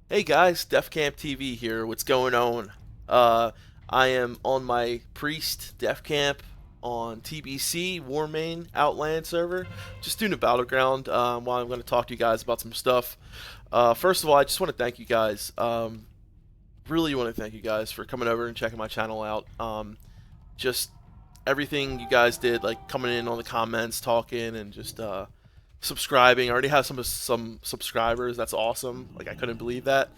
Hey guys, Defcamp TV here. What's going on? Uh, I am on my Priest Defcamp on TBC Warmain Outland server, just doing a battleground. While I'm going to talk to you guys about some stuff. First of all, I just want to thank you guys. Really want to thank you guys for coming over and checking my channel out. Just everything you guys did, like coming in on the comments, talking, and just subscribing. I already have some subscribers. That's awesome. Like I couldn't believe that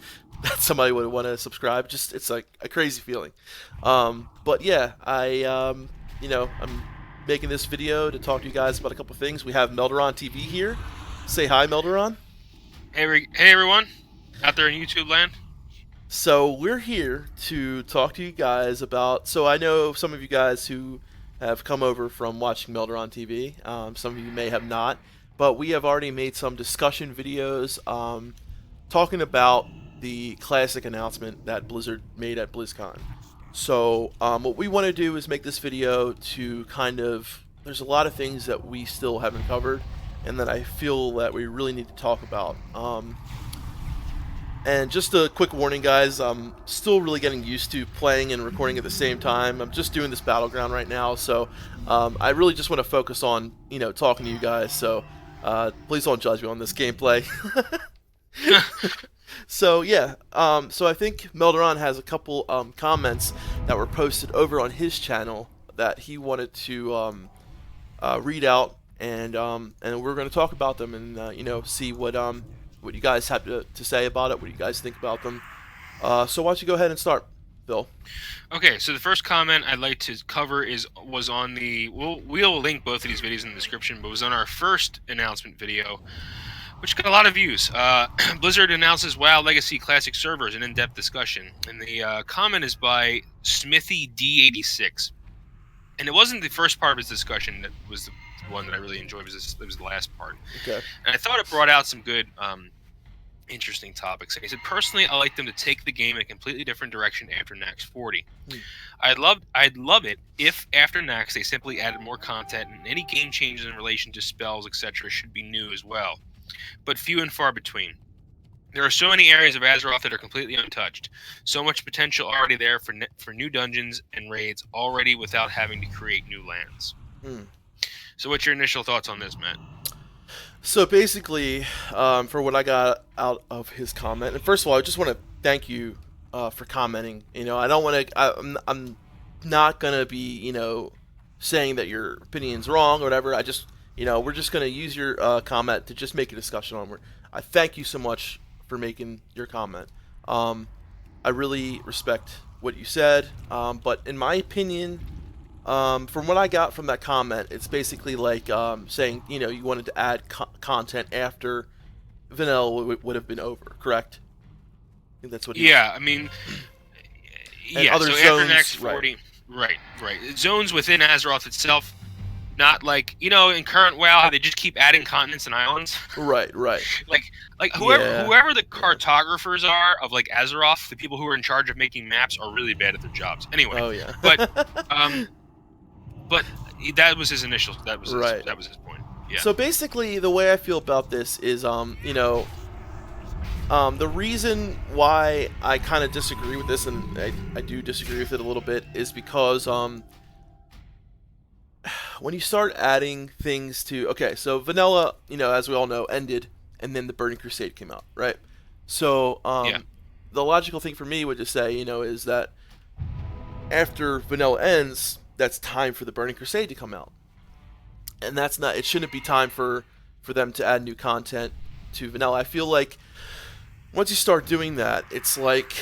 that somebody would want to subscribe. Just it's like a crazy feeling. But yeah, I'm making this video to talk to you guys about a couple things. We have Melderon TV here. Say hi, Melderon. Hey everyone, out there in YouTube land. So we're here to talk to you guys about. So I know some of you guys who have come over from watching Melderon TV. Some of you may have not, but we have already made some discussion videos talking about the classic announcement that Blizzard made at BlizzCon. So what we want to do is make this video to kind of. There's a lot of things that we still haven't covered, and that I feel that we really need to talk about. And just a quick warning, guys, I'm still really getting used to playing and recording at the same time. I'm just doing this battleground right now, so I really just want to focus on, talking to you guys. So please don't judge me on this gameplay. So yeah, so I think Melderon has a couple comments that were posted over on his channel that he wanted to read out, and we're going to talk about them and see what you guys have to say about it, what you guys think about them. So why don't you go ahead and start, Bill? Okay, so the first comment I'd like to cover was on the we'll link both of these videos in the description, but was on our first announcement video, which got a lot of views. Blizzard announces WoW Legacy Classic servers, an in-depth discussion, and the comment is by Smithy D86, and it wasn't the first part of his discussion that was the one that I really enjoyed. It was the last part. Okay. And I thought it brought out some good, interesting topics. He said, personally, I like them to take the game in a completely different direction after Nax 40. I'd love it if after Nax they simply added more content, and any game changes in relation to spells, etc. should be new as well, but few and far between. There are so many areas of Azeroth that are completely untouched. So much potential already there for new dungeons and raids already without having to create new lands. So what's your initial thoughts on this, Matt? So basically, for what I got out of his comment, and first of all, I just want to thank you for commenting. I don't want to. I'm not gonna be, saying that your opinion's wrong or whatever. I just, we're just gonna use your comment to just make a discussion on it. I thank you so much for making your comment. I really respect what you said, but in my opinion. From what I got from that comment, it's basically like saying, you wanted to add content after vanilla would have been over, correct? I think that's what. Yeah, I mean, and yeah. other So zones, after Nax 40, right. Zones within Azeroth itself, not like in current WoW how they just keep adding continents and islands. Right. like whoever the Yeah. cartographers are of like Azeroth, the people who are in charge of making maps are really bad at their jobs. Anyway, Oh yeah. but that was his initial. That was Right. that was his point. Yeah. So basically, the way I feel about this is, the reason why I kind of disagree with this, and I do disagree with it a little bit, is because when you start adding things to, okay, so vanilla, as we all know, ended, and then the Burning Crusade came out, right? So Yeah. the logical thing for me would just say, is that after vanilla ends, that's time for the Burning Crusade to come out, and that's not. It shouldn't be time for them to add new content to vanilla. I feel like once you start doing that, it's like,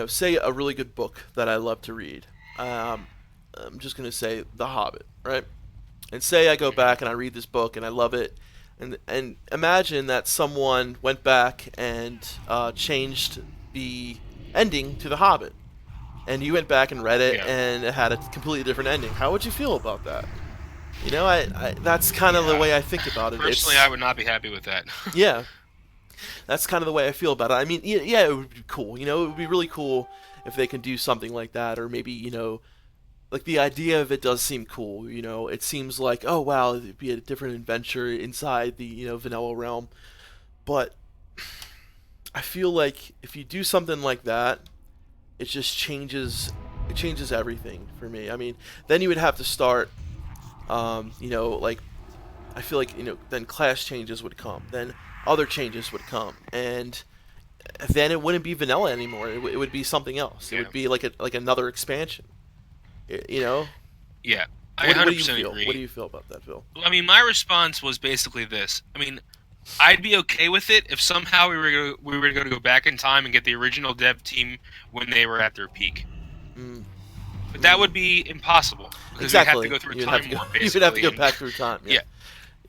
say a really good book that I love to read. I'm just gonna say The Hobbit, right? And say I go back and I read this book and I love it, and imagine that someone went back and changed the ending to The Hobbit, and you went back and read it, Yeah. and it had a completely different ending. How would you feel about that? I that's kind of the way I think about it. Personally, I would not be happy with that. Yeah, that's kind of the way I feel about it. I mean, yeah, it would be cool. It would be really cool if they can do something like that, or maybe, like the idea of it does seem cool. It seems like, oh wow, it'd be a different adventure inside the vanilla realm. But I feel like if you do something like that, it just changes everything for me. I mean, then you would have to start, like I feel like then class changes would come, then other changes would come, and then it wouldn't be vanilla anymore. It would be something else. It Yeah. would be like another expansion. You know? Yeah. I What do you 100% feel? agree. What do you feel about that, Phil? I mean, my response was basically this. I mean, I'd be okay with it if somehow we were going to go back in time and get the original dev team when they were at their peak. Mm. But that would be impossible because Exactly. we'd have to go through You'd time have to go, warp, you basically. would have to go back through time. Yeah.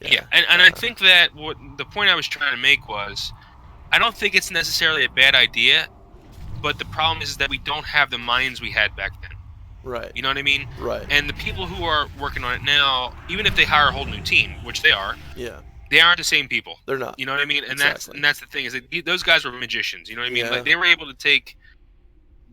Yeah. And I think that what the point I was trying to make was, I don't think it's necessarily a bad idea, but the problem is that we don't have the minds we had back then. Right. You know what I mean? Right. And the people who are working on it now, even if they hire a whole new team, which they are, Yeah. they aren't the same people. They're not. You know what I mean? And Exactly. that's the thing is that those guys were magicians. You know what I mean? Yeah. Like they were able to take.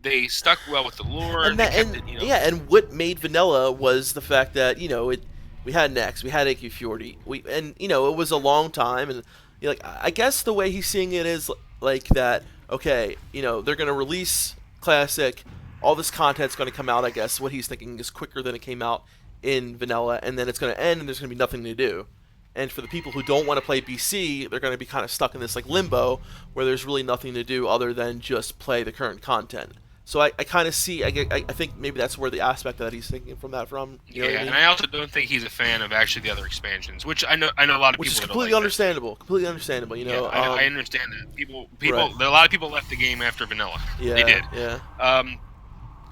They stuck well with the lore. And they kept it, yeah, and what made vanilla was the fact that we had Nex, we had AQ40, it was a long time, and like I guess the way he's seeing it is like that. Okay, they're gonna release Classic, all this content's gonna come out. I guess what he's thinking is quicker than it came out in vanilla, and then it's gonna end, and there's gonna be nothing to do. And for the people who don't want to play BC, they're going to be kind of stuck in this like limbo where there's really nothing to do other than just play the current content. So I kind of see, I think maybe that's where the aspect that he's thinking from that from. You know what I mean? And I also don't think he's a fan of actually the other expansions, which I know a lot of Which people. is that completely like understandable. That. Completely understandable. I understand that people, Right. a lot of people left the game after vanilla. Yeah, they did. Yeah.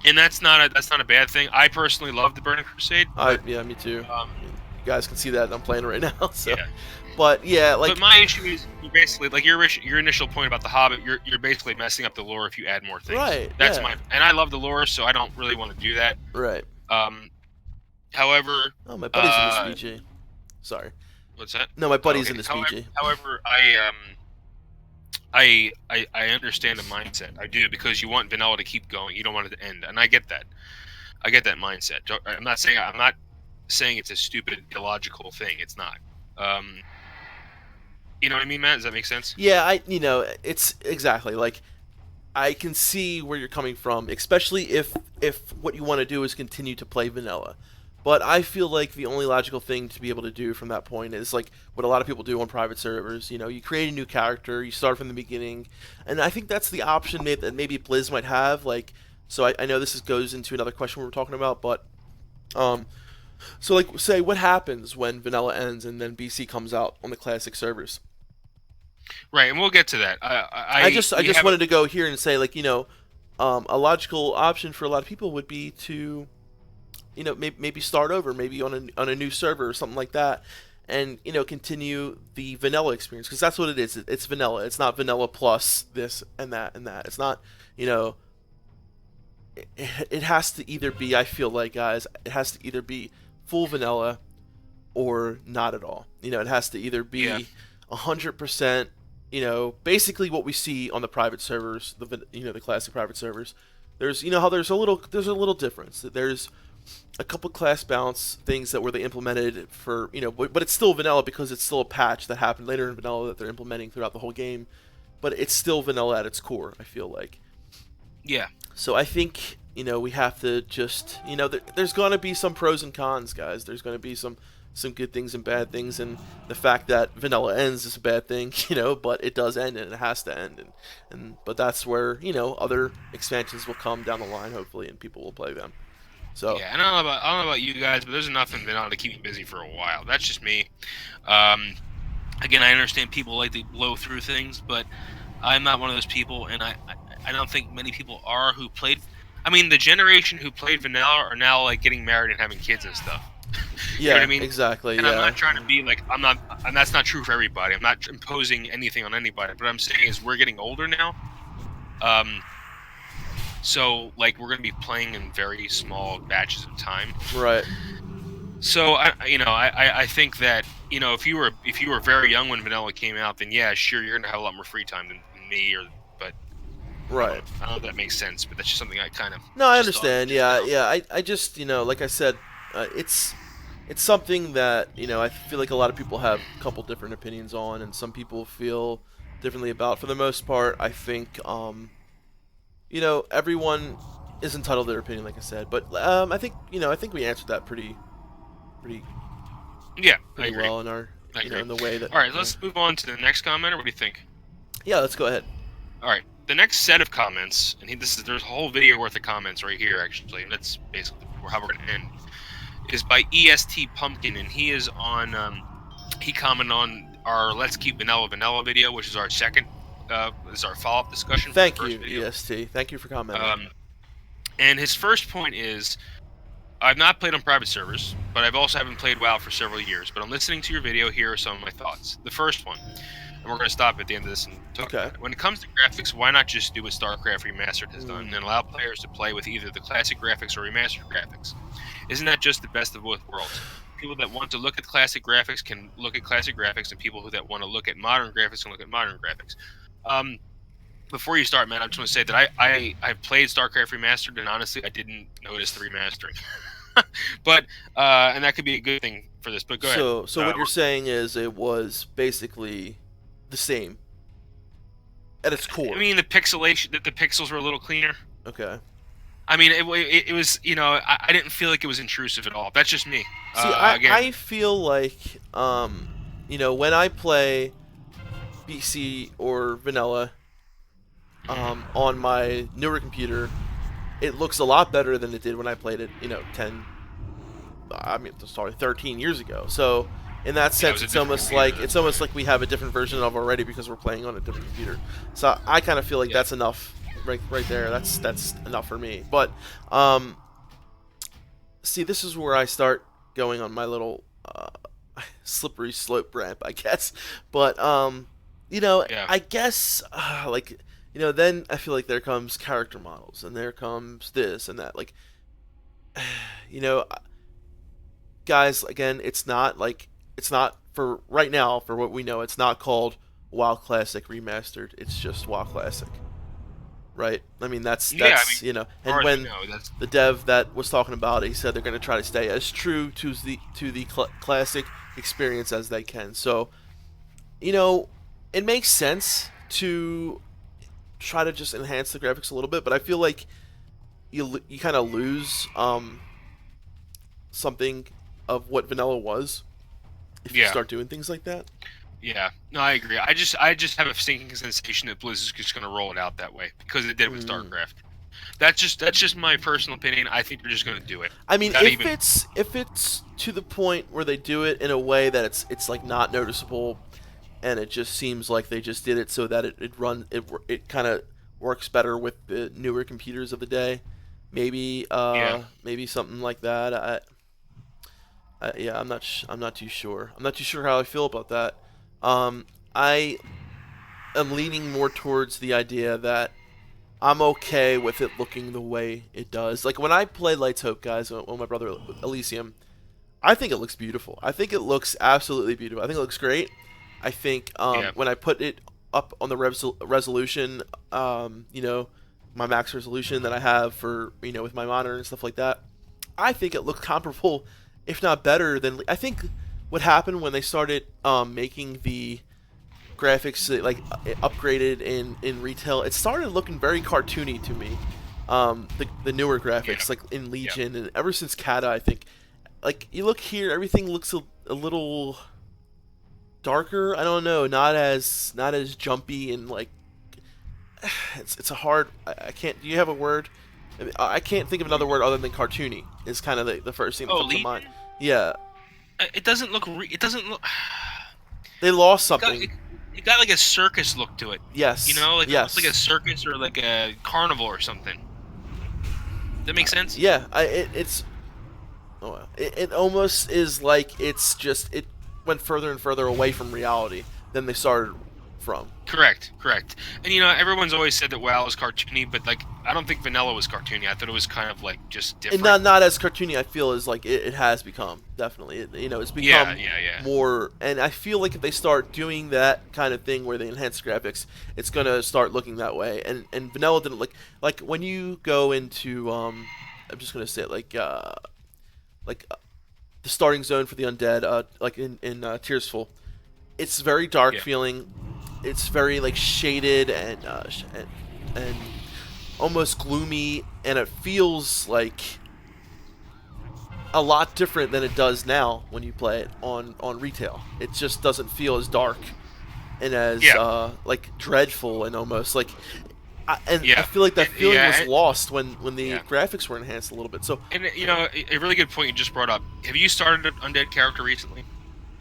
And that's not a bad thing. I personally love the Burning Crusade. Yeah, me too. You guys can see that I'm playing right now. So. Yeah. But yeah, like. But my issue is you basically like your initial point about the Hobbit. You're basically messing up the lore if you add more things. Right. That's yeah. and I love the lore, so I don't really want to do that. Right. However. Oh, my buddy's in this BG. Sorry. What's that? No, my buddy's in this BG. However, I understand the mindset. I do, because you want vanilla to keep going. You don't want it to end, and I get that. I get that mindset. I'm not saying it's a stupid, illogical thing. It's not. You know what I mean, Matt? Does that make sense? Yeah, it's exactly like I can see where you're coming from, especially if what you want to do is continue to play vanilla. But I feel like the only logical thing to be able to do from that point is like what a lot of people do on private servers. You create a new character, you start from the beginning, and I think that's the option that maybe Blizz might have. Like, so I know this goes into another question we were talking about, but so like say what happens when vanilla ends and then BC comes out on the classic servers. Right, and we'll get to that. I just wanted to go here and say like a logical option for a lot of people would be to maybe start over, maybe on a new server or something like that, and continue the vanilla experience, because that's what it is. It's vanilla. It's not vanilla plus this and that and that. It's not it has to either be, I feel like, guys, it has to either be full vanilla or not at all. It has to either be 100%, basically what we see on the private servers, the classic private servers. There's how there's a little difference. There's a couple class balance things that were they implemented for, but it's still vanilla because it's still a patch that happened later in vanilla that they're implementing throughout the whole game, but it's still vanilla at its core, I feel like. Yeah. So I think, we have to just, there's going to be some pros and cons, guys. There's going to be some good things and bad things, and the fact that vanilla ends is a bad thing, but it does end and it has to end, but that's where, other expansions will come down the line, hopefully, and people will play them. So yeah, and I don't know about you guys, but there's enough in vanilla to keep me busy for a while. That's just me. Again, I understand people like to blow through things, but I'm not one of those people, and I don't think many people are who played. I mean, the generation who played vanilla are now like getting married and having kids and stuff. You know what I mean? Exactly. And yeah. I'm not trying to be like, I'm not, and that's not true for everybody. I'm not imposing anything on anybody. But what I'm saying is we're getting older now. So like we're gonna be playing in very small batches of time. Right. So I think that if you were very young when vanilla came out, then yeah, sure, you're gonna have a lot more free time than me, but right. I don't know if that makes sense, but that's just something I kind of. No, I understand. Yeah. I just like I said, it's something that I feel like a lot of people have a couple different opinions on, and some people feel differently about. For the most part, I think you know, everyone is entitled to their opinion, like I said. But I think I think we answered that pretty Yeah, I pretty agree. well in our I agree. in the way that. All right, let's move on to the next comment. Or what do you think? Yeah, let's go ahead. All right, the next set of comments, and there's a whole video worth of comments right here, actually, and that's basically how we're going to end, is by EST Pumpkin, and he is on, he commented on our Let's Keep Vanilla video, which is our second, is our follow-up discussion. Thank for the you, first video. EST. Thank you for commenting. And his first point is, I've not played on private servers, but I've also haven't played WoW for several years, but I'm listening to your video, here are some of my thoughts. The first one, and we're going to stop at the end of this and talk about it. When it comes to graphics, why not just do what StarCraft Remastered has done and allow players to play with either the classic graphics or remastered graphics? Isn't that just the best of both worlds? People that want to look at classic graphics can look at classic graphics, and people that want to look at modern graphics can look at modern graphics. Before you start, man, I just want to say that I've played StarCraft Remastered, and honestly, I didn't notice the remastering. But and that could be a good thing for this. But go ahead. So what you're saying is it was basically the same at its core. I mean, the pixelation, the pixels were a little cleaner. Okay. I mean, it was, you know, I didn't feel like it was intrusive at all. That's just me. See, I feel like, you know, when I play PC or vanilla on my newer computer, it looks a lot better than it did when I played it, you know, 13 years ago. So in that sense, it's almost like we have a different version of already because we're playing on a different computer. So I kind of feel like that's enough right there. That's enough for me. But see, this is where I start going on my little slippery slope ramp, I guess. But you know, I guess like, you know, then I feel like there comes character models and there comes this and that. Like, you know, guys, again, it's not for right now, for what we know, it's not called WoW Classic Remastered. It's just WoW Classic. Right? I mean, that's you know, and when the dev that was talking about it, he said they're going to try to stay as true to the classic experience as they can. So, you know, it makes sense to try to just enhance the graphics a little bit, but I feel like you kind of lose something of what vanilla was if you start doing things like that. Yeah, no, I agree. I just have a sinking sensation that Blizzard's just going to roll it out that way because it did with StarCraft. That's just my personal opinion. I think they're just going to do it. I mean, if it's to the point where they do it in a way that it's like not noticeable, and it just seems like they just did it so that it kind of works better with the newer computers of the day. Maybe maybe something like that. Yeah, I'm not too sure. I'm not too sure how I feel about that. I am leaning more towards the idea that I'm okay with it looking the way it does. Like when I play Lights Hope, guys, on my brother Elysium, I think it looks beautiful. I think it looks absolutely beautiful. I think it looks great. I think when I put it up on the resolution, you know, my max resolution that I have for, you know, with my monitor and stuff like that, I think it looks comparable, if not better than. I think what happened when they started making the graphics like upgraded in retail, it started looking very cartoony to me. The newer graphics, like in Legion, and ever since Kata, I think, like you look here, everything looks a little darker. I don't know, not as jumpy and like it's a hard. I can't. Do you have a word? I can't think of another word other than cartoony. Is kind of the first thing that comes to mind. Yeah. It doesn't look. It doesn't look. They lost something. It got like a circus look to it. Yes. You know, like almost like a circus or like a carnival or something. Does that make sense? Yeah. It almost is like it went further and further away from reality than they started from. Correct. And you know, everyone's always said that WoW is cartoony, but like I don't think vanilla was cartoony. I thought it was kind of like just different. And not as cartoony. I feel as like it has become, definitely. You know, it's become more. And I feel like if they start doing that kind of thing where they enhance graphics, it's gonna start looking that way. And vanilla didn't look like when you go into I'm just gonna say it like the starting zone for the undead, like in Tearsful, it's very dark feeling. it's very like shaded and almost gloomy, and it feels like a lot different than it does now when you play it on retail. It just doesn't feel as dark and as like dreadful, and almost like I feel like that feeling was lost when the graphics were enhanced a little bit. So, and you know, a really good point you just brought up. Have you started an undead character recently?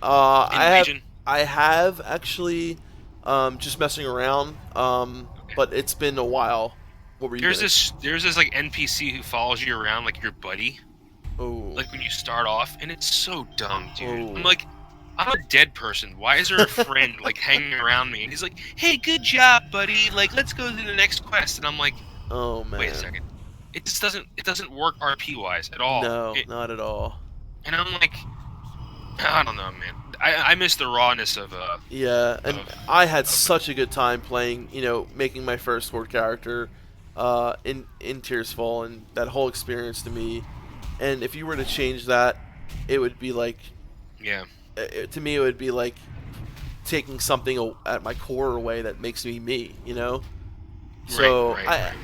I have actually, just messing around. But it's been a while. What were you? There's this like NPC who follows you around like your buddy. Oh. Like when you start off, and it's so dumb, dude. I'm like, I'm a dead person. Why is there a friend like hanging around me? And he's like, "Hey, good job, buddy. Like, let's go to the next quest." And I'm like, "Oh man, wait a second. It just doesn't work RP wise at all. No, not at all." And I'm like, I don't know, man. I miss the rawness of yeah, and I had such a good time playing. You know, making my first Horde character, in Tears Fall, and that whole experience to me. And if you were to change that, it would be like, to me, it would be like taking something at my core away that makes me, you know. So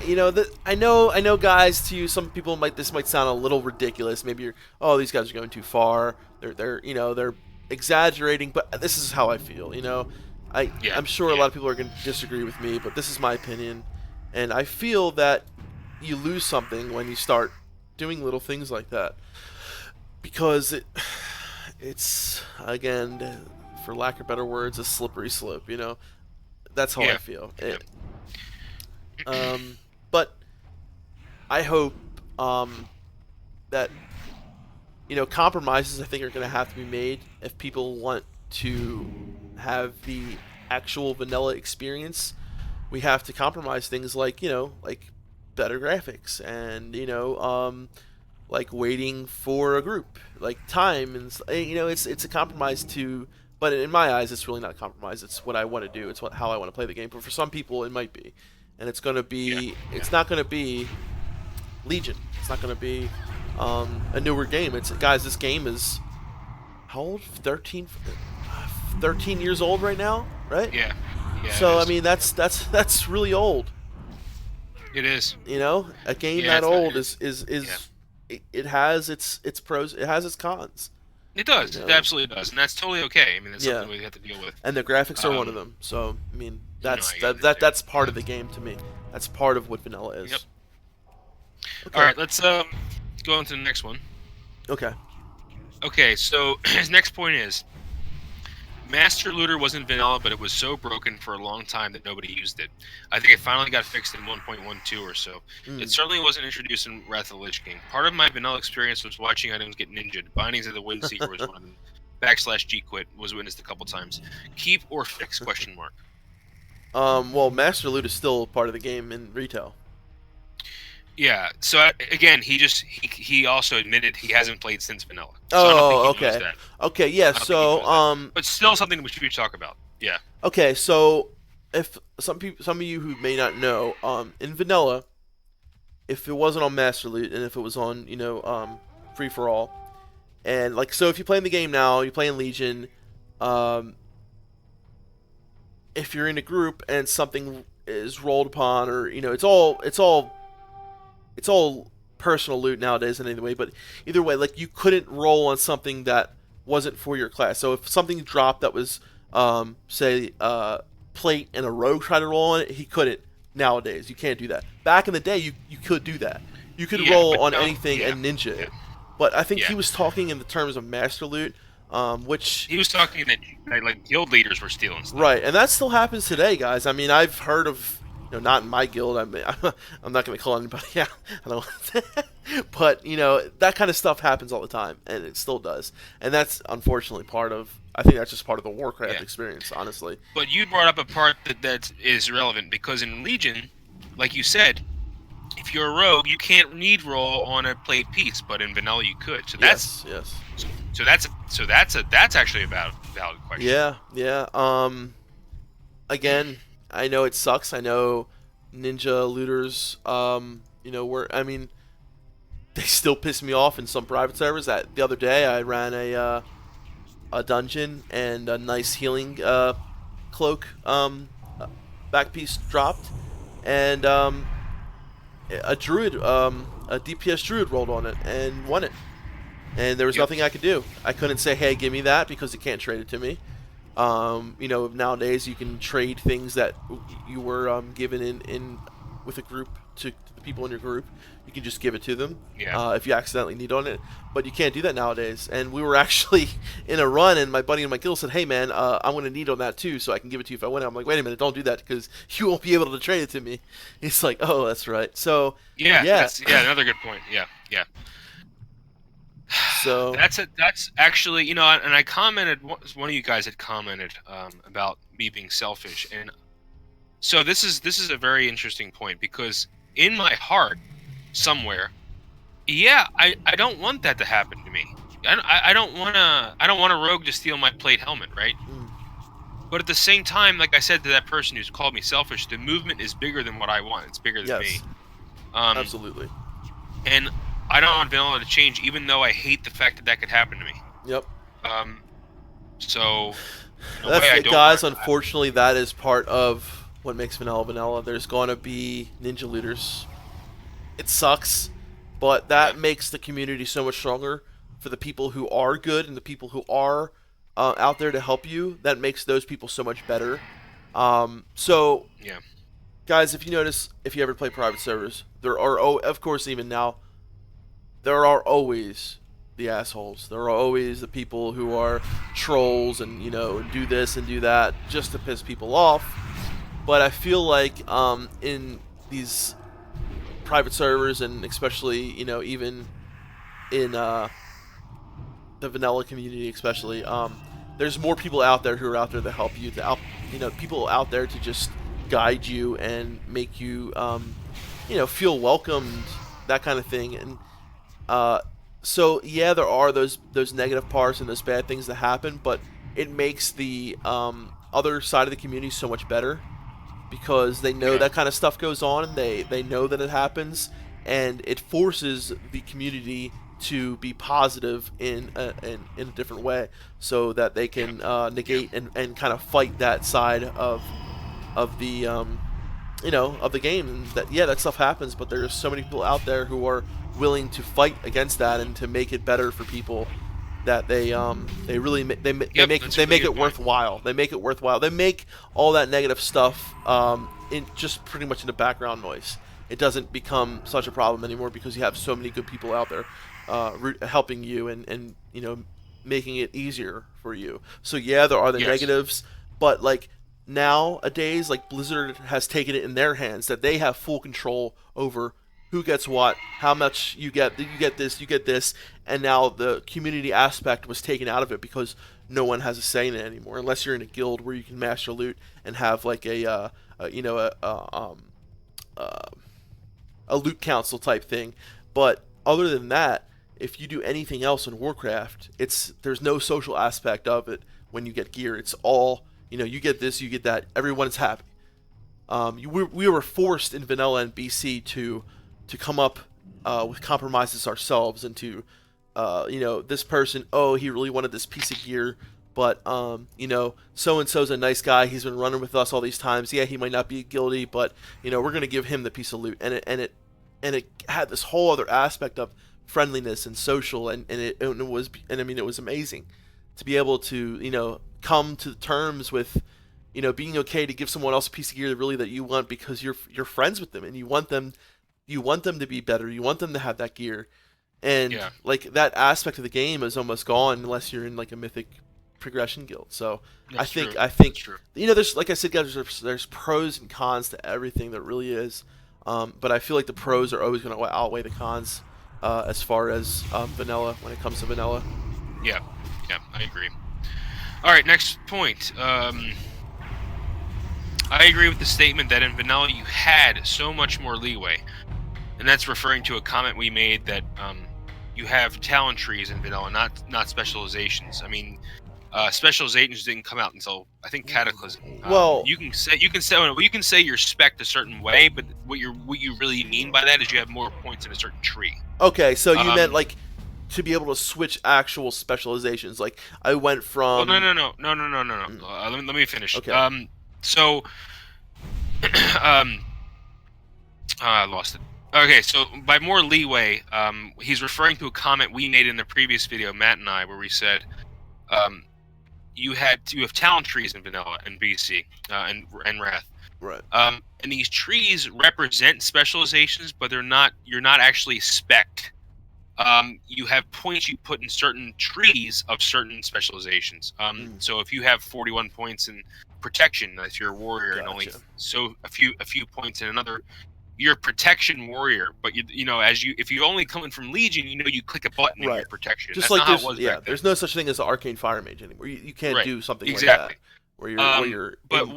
you know that I know, guys. To you, some people this might sound a little ridiculous. Maybe you're, these guys are going too far. They're exaggerating, but this is how I feel. You know, I'm sure a lot of people are going to disagree with me, but this is my opinion, and I feel that you lose something when you start doing little things like that, because it's again, for lack of better words, a slippery slope. You know, that's how I feel. But I hope that, you know, compromises I think are going to have to be made if people want to have the actual vanilla experience. We have to compromise things like, you know, like better graphics, and you know, like waiting for a group, like time, and you know, it's a compromise to. But in my eyes, it's really not a compromise. It's what I want to do. It's how I want to play the game. But for some people, it might be, and it's going to be. It's not going to be Legion. It's not going to be a newer game. Guys, this game is how old? 13 years old right now, right? Yeah. So I mean, that's really old. It is. You know, a game that old is it has its pros, it has its cons. It does. You know? It absolutely does, and that's totally okay. I mean, that's something we have to deal with. And the graphics are one of them. So I mean, that's part of the game to me. That's part of what vanilla is. Yep. Okay. All right, let's go on to the next one. Okay. Okay, so his next point is, Master Looter wasn't vanilla, but it was so broken for a long time that nobody used it. I think it finally got fixed in 1.12 or so. It certainly wasn't introduced in Wrath of the Lich King. Part of my vanilla experience was watching items get ninja'd. Bindings of the Windseeker was one of them. /G-Quit was witnessed a couple times. Keep or fix, question mark. Well, Master Loot is still part of the game in retail. Yeah, so again, he also admitted he hasn't played since vanilla. So okay. Okay, yeah, so but still something we should talk about. Yeah. Okay, so if some of you who may not know, in vanilla, if it wasn't on Master Loot and if it was on, you know, free for all, and like, so if you play in the game now, you play in Legion, if you're in a group and something is rolled upon, or you know, it's all personal loot nowadays in any way, but either way, like, you couldn't roll on something that wasn't for your class. So if something dropped that was, say, plate and a rogue tried to roll on it, he couldn't. Nowadays, you can't do that. Back in the day, you could do that. You could roll on anything and ninja it. But I think he was talking in the terms of master loot, which he was talking that like guild leaders were stealing stuff. Right, and that still happens today, guys. I mean, I've heard of. You know, not in my guild. I'm not going to call anybody out. I don't. But you know, that kind of stuff happens all the time, and it still does. And that's unfortunately part of. I think that's just part of the Warcraft experience, honestly. But you brought up a part that is relevant, because in Legion, like you said, if you're a rogue, you can't need roll on a plate piece, but in vanilla you could. So that's yes. So that's actually a valid question. Yeah. Again, I know it sucks. I know ninja looters, you know, I mean, they still piss me off in some private servers. That the other day I ran a dungeon and a nice healing cloak back piece dropped, and a druid, a DPS druid rolled on it and won it. And there was nothing I could do. I couldn't say, hey, give me that, because it can't trade it to me. You know, nowadays you can trade things that you were given in with a group to the people in your group. You can just give it to them if you accidentally need on it. But you can't do that nowadays. And we were actually in a run, and my buddy in my guild said, hey, man, I'm going to need on that too, so I can give it to you if I win. I'm like, wait a minute, don't do that, because you won't be able to trade it to me. He's like, oh, that's right. So, that's another good point. Yeah. So that's actually, you know, and I commented, one of you guys had commented about me being selfish, and so this is a very interesting point, because in my heart somewhere, I don't want that to happen to me. I don't want a rogue to steal my plate helmet, right? But at the same time, like I said to that person who's called me selfish, the movement is bigger than what I want. It's bigger than me. Absolutely. And I don't want vanilla to change, even though I hate the fact that that could happen to me. Yep. So, guys, unfortunately, that is part of what makes vanilla vanilla. There's going to be ninja looters. It sucks, but that makes the community so much stronger for the people who are good and the people who are out there to help you. That makes those people so much better. So, guys, if you notice, if you ever play private servers, there are, of course, even now, there are always the assholes. There are always the people who are trolls and, you know, do this and do that just to piss people off. But I feel like in these private servers, and especially, you know, even in the vanilla community especially, there's more people out there who are out there to help you, people out there to just guide you and make you, you know, feel welcomed, that kind of thing. And so yeah, there are those negative parts and those bad things that happen, but it makes the other side of the community so much better, because they know that kind of stuff goes on, and they know that it happens, and it forces the community to be positive in a different way, so that they can negate and kind of fight that side of the you know, of the game. And that stuff happens, but there's so many people out there who are willing to fight against that and to make it better for people, that they really make it worthwhile. They make it worthwhile. They make all that negative stuff in just pretty much into background noise. It doesn't become such a problem anymore, because you have so many good people out there helping you and you know, making it easier for you. So yeah, there are the negatives, but like nowadays, like Blizzard has taken it in their hands, that they have full control over who gets what, how much you get this, and now the community aspect was taken out of it, because no one has a say in it anymore, unless you're in a guild where you can master loot and have like a loot council type thing. But other than that, if you do anything else in Warcraft, there's no social aspect of it. When you get gear, it's all, you know, you get this, you get that, everyone's happy. We were forced in vanilla and BC to come up with compromises ourselves, and to you know, this person, he really wanted this piece of gear, but you know, so and so's a nice guy, he's been running with us all these times, he might not be guilty, but you know, we're gonna give him the piece of loot. And it had this whole other aspect of friendliness and social, and it was amazing to be able to, you know, come to terms with, you know, being okay to give someone else a piece of gear really that you want, because you're friends with them, and you want them to be better, you want them to have that gear. And like that aspect of the game is almost gone unless you're in like a mythic progression guild. So I think you know, there's, like I said, guys, there's pros and cons to everything. There really is. But I feel like the pros are always going to outweigh the cons as far as vanilla, when it comes to vanilla. Yeah, I agree. All right, next point. I agree with the statement that in vanilla you had so much more leeway, and that's referring to a comment we made that you have talent trees in vanilla, not specializations. I mean, specializations didn't come out until I think Cataclysm. Well, you can say you're spec'd a certain way, but what you really mean by that is you have more points in a certain tree. Okay, so you meant like to be able to switch actual specializations. Like I went Well, from no. mm, Let me finish. okay, So, um, I lost it. Okay, so by more leeway, he's referring to a comment we made in the previous video, Matt and I, where we said, um, you have talent trees in vanilla and BC and Wrath. right, And these trees represent specializations, but you're not actually spec'd. You have points you put in certain trees of certain specializations. mm, So if you have 41 points in protection, if you're a warrior, and only gotcha, so a few points in another, you're a protection warrior. But you know, if you only come in from Legion, you know, you click a button and right. you're protection. Just That's like not how it was back then. there's no such thing as an arcane fire mage anymore. You can't Right. do something like that Exactly. where you're But in. Yeah.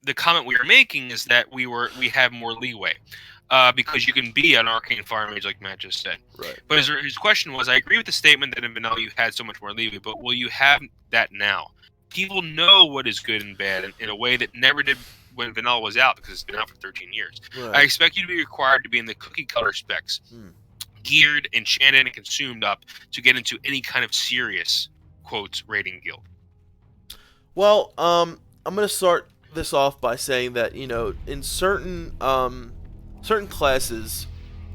the comment we were making is that we have more leeway, because you can be an arcane fire mage like Matt just said. Right. But his question was, I agree with the statement that in vanilla you had so much more leeway, but will you have that now? People know what is good and bad in a way that never did when vanilla was out, because it's been out for 13 years. Right. I expect you to be required to be in the cookie cutter specs, geared, enchanted, and consumed up to get into any kind of serious quotes rating guild. Well, I'm gonna start this off by saying that in certain classes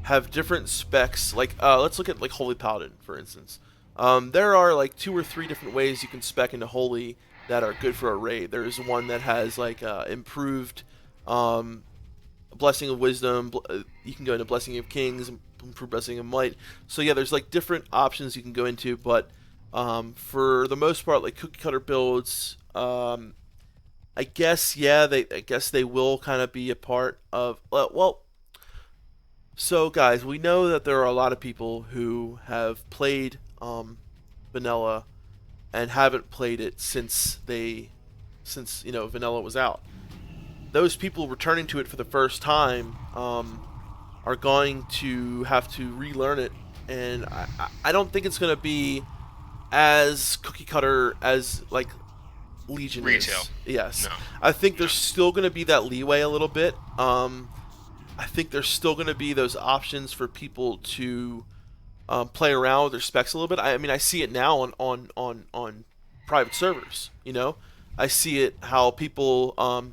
have different specs. Like let's look at like Holy Paladin for instance. There are like 2 or 3 different ways you can spec into Holy that are good for a raid. There's one that has like improved Blessing of Wisdom. You can go into Blessing of Kings, improved Blessing of Might. So yeah, there's like different options you can go into, but for the most part, like cookie cutter builds, I guess they will kind of be a part of. Well, so guys, we know that there are a lot of people who have played vanilla and haven't played it since vanilla was out. Those people returning to it for the first time are going to have to relearn it, and I don't think it's going to be as cookie cutter as like Legion Retail. is. Yes. No. I think there's still going to be that leeway a little bit. I think there's still going to be those options for people to play around with their specs a little bit. I mean, I see it now on private servers. I see it how people, a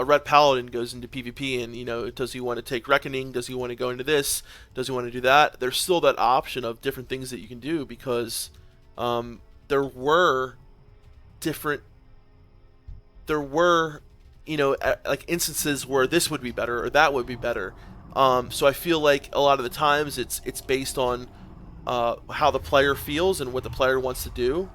red paladin goes into PvP and does he want to take reckoning? Does he want to go into this? Does he want to do that? There's still that option of different things that you can do because there were different. There were like instances where this would be better or that would be better. So I feel like a lot of the times it's based on how the player feels and what the player wants to do.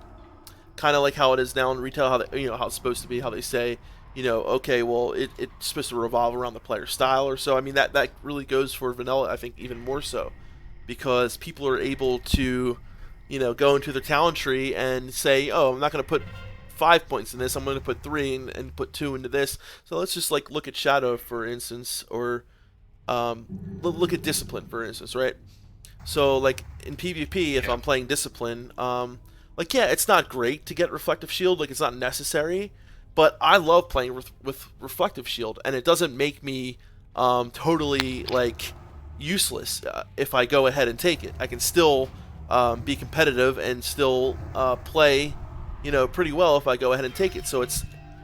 Kind of like how it is now in retail, how how it's supposed to be, how they say, okay, well it's supposed to revolve around the player style or so. I mean that really goes for vanilla, I think even more so, because people are able to, go into their talent tree and say, oh, I'm not going to put 5 points in this. I'm going to put 3 and put 2 into this. So let's just like look at Shadow for instance, or look at Discipline for instance, right? So like in PvP, if I'm playing Discipline, like yeah, it's not great to get Reflective Shield. Like it's not necessary, but I love playing with Reflective Shield, and it doesn't make me totally like useless if I go ahead and take it. I can still be competitive and still play pretty well if I go ahead and take it. So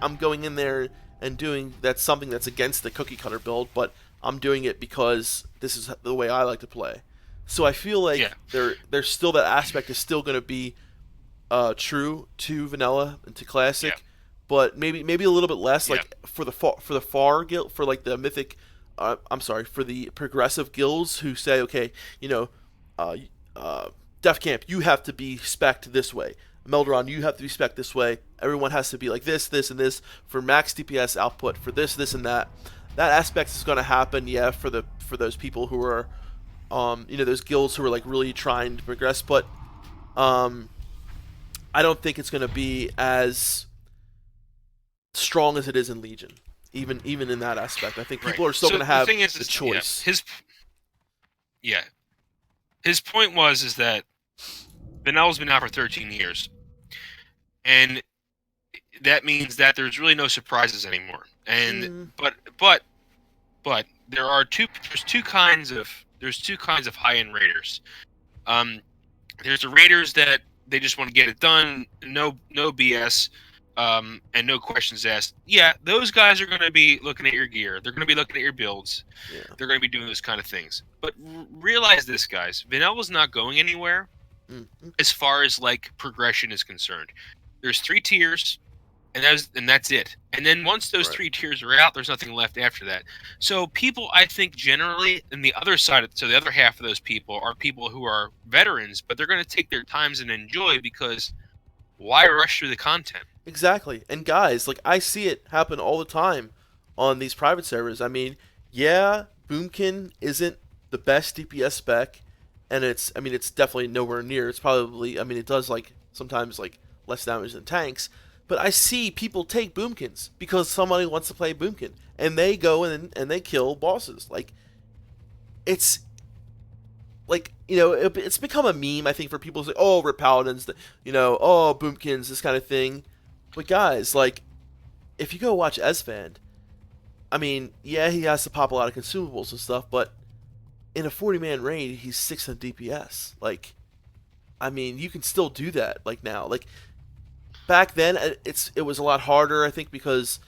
I'm going in there and doing that's something that's against the cookie cutter build, but I'm doing it because this is the way I like to play. So I feel like there's still that aspect is still going to be true to vanilla and to classic, but maybe a little bit less. Like for the far guild, for like the mythic, for the progressive guilds who say, okay, Defcamp, you have to be spec'd this way. Melderon, you have to be spec'd this way. Everyone has to be like this, and this for max DPS output, for this, and that. That aspect is going to happen, for those people who are, those guilds who are like really trying to progress. But I don't think it's going to be as strong as it is in Legion. Even in that aspect, I think people are still going to have the choice. His point was that Vanilla's been out for 13 years, and that means that there's really no surprises anymore. And but there's two kinds of there's two kinds of high-end raiders. There's the raiders that they just want to get it done, no BS, and no questions asked. Yeah, those guys are going to be looking at your gear. They're going to be looking at your builds. Yeah. They're going to be doing those kind of things. But realize this, guys. Vanilla's not going anywhere as far as like progression is concerned. There's 3 tiers, and that's it. And then once those 3 tiers are out, there's nothing left after that. So people, I think, generally, and the other side, so the other half of those people are people who are veterans, but they're going to take their times and enjoy, because why rush through the content? Exactly. And guys, like, I see it happen all the time on these private servers. I mean, yeah, Boomkin isn't the best DPS spec, and it's definitely nowhere near. It's probably, it does like sometimes like less damage than tanks, but I see people take Boomkins because somebody wants to play Boomkin, and they go and they kill bosses. Like, it's like, it's become a meme, I think, for people to say, oh, we're paladins, oh, Boomkins, this kind of thing. But guys, like, if you go watch Esfand, yeah, he has to pop a lot of consumables and stuff, but in a 40-man raid, he's 6 on DPS. Like, you can still do that, like, now. Like, back then, it was a lot harder, I think, because,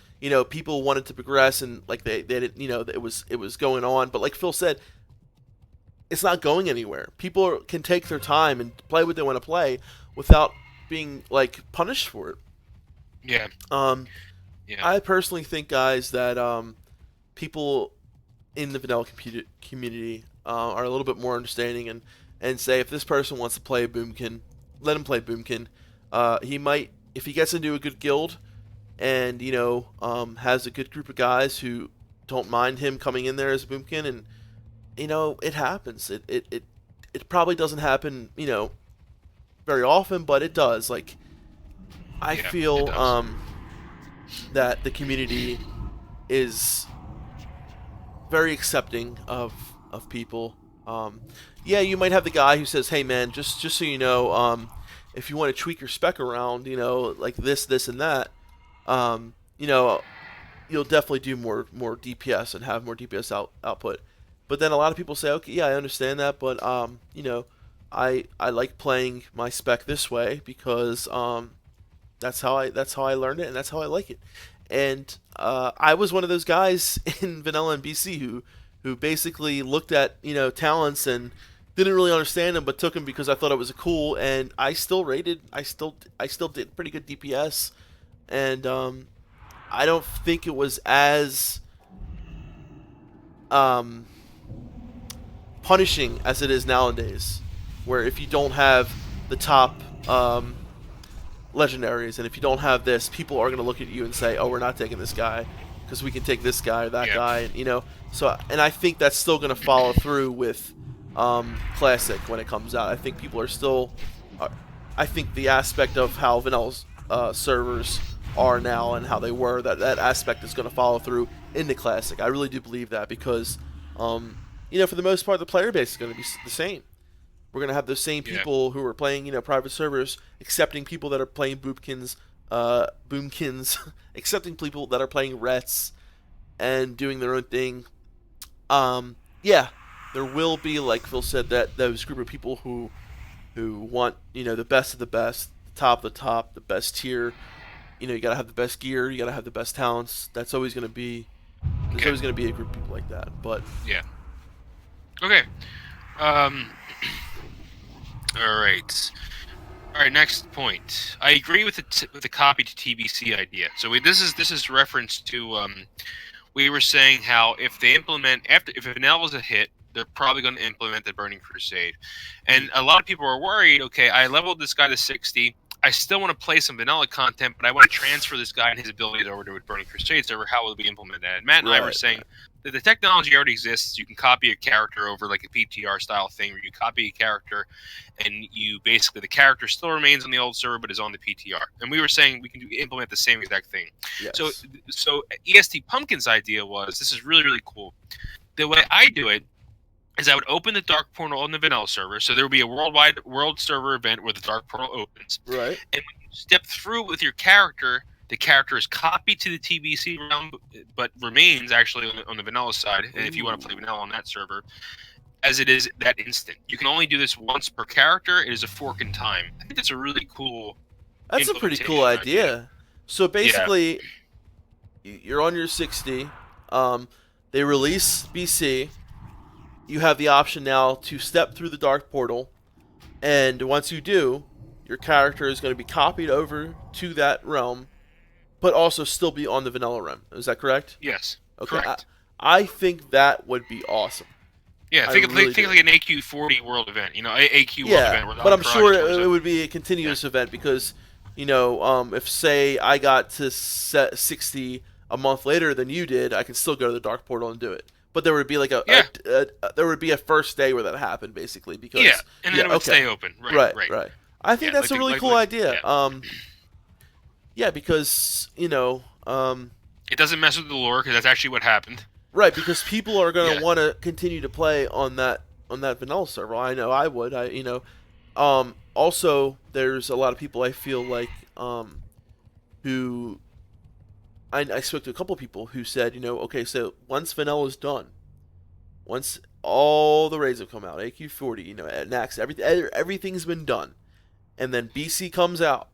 people wanted to progress, and, like, they didn't, it was going on. But like Phil said, it's not going anywhere. People can take their time and play what they want to play without being, like, punished for it. Yeah. Yeah. I personally think, guys, that people in the vanilla community are a little bit more understanding and say, if this person wants to play Boomkin, let him play Boomkin. He might, if he gets into a good guild and, has a good group of guys who don't mind him coming in there as a Boomkin, and, it happens. It probably doesn't happen, very often, but it does. Like, I feel that the community is very accepting of people. Yeah, you might have the guy who says, "Hey, man, just so you know, if you want to tweak your spec around, like this, and that, you'll definitely do more DPS and have more DPS output." But then a lot of people say, "Okay, yeah, I understand that, but I like playing my spec this way because that's how I learned it, and that's how I like it." And I was one of those guys in Vanilla and BC who basically looked at talents and didn't really understand them, but took them because I thought it was cool. And I still rated. I still did pretty good DPS, and I don't think it was as punishing as it is nowadays, where if you don't have the top legendaries, and if you don't have this, people are going to look at you and say, "Oh, we're not taking this guy because we can take this guy or that guy," So, and I think that's still going to follow through with Classic when it comes out. I think people are still. I think the aspect of how Vanilla's servers are now and how they were, that aspect is going to follow through into Classic. I really do believe that because, for the most part, the player base is going to be the same. We're going to have those same people who are playing, private servers, accepting people that are playing Boomkins, accepting people that are playing Rets, and doing their own thing. Yeah, there will be, like Phil said, that those group of people who want, the best of the best, the top of the top, the best tier. You got to have the best gear, you got to have the best talents. That's always going to be, there's always going to be a group of people like that. But yeah. Okay. All right. Next point. I agree with the copy to TBC idea. So this is reference to we were saying how if they implement if Vanilla was a hit, they're probably going to implement the Burning Crusade, and a lot of people are worried. Okay, I leveled this guy to 60. I still want to play some vanilla content, but I want to transfer this guy and his abilities over to a Burning Crusade server. How will we implement that? And Matt and I were saying that the technology already exists. You can copy a character over like a PTR style thing where you copy a character and you basically, the character still remains on the old server but is on the PTR. And we were saying we can implement the same exact thing. Yes. So EST Pumpkin's idea was, this is really, really cool. The way I do it is I would open the Dark Portal on the vanilla server. So there would be a world server event where the Dark Portal opens. Right. And when you step through with your character, the character is copied to the TBC realm, but remains actually on the vanilla side. And if you want to play vanilla on that server, as it is that instant. You can only do this once per character. It is a fork in time. I think that's a really cool. That's a pretty cool idea. So Yeah. basically, you're on your 60. They release BC. You have the option now to step through the dark portal, and once you do, your character is going to be copied over to that realm, but also still be on the vanilla realm. Is that correct? Yes. Okay. Correct. I think that would be awesome. Yeah, think like an AQ40 world event, AQ world event. Where but I'm sure it would be a continuous event because, if say I got to set 60 a month later than you did, I can still go to the dark portal and do it. But there would be like there would be a first day where that happened basically because and then it would stay open. Right. I think that's a really cool idea. Because it doesn't mess with the lore because that's actually what happened. Right, because people are going to want to continue to play on that vanilla server. I know I would. Also, there's a lot of people I feel like who I spoke to a couple of people who said, okay, so once vanilla's done, once all the raids have come out, AQ40, at Nax, everything's been done, and then BC comes out,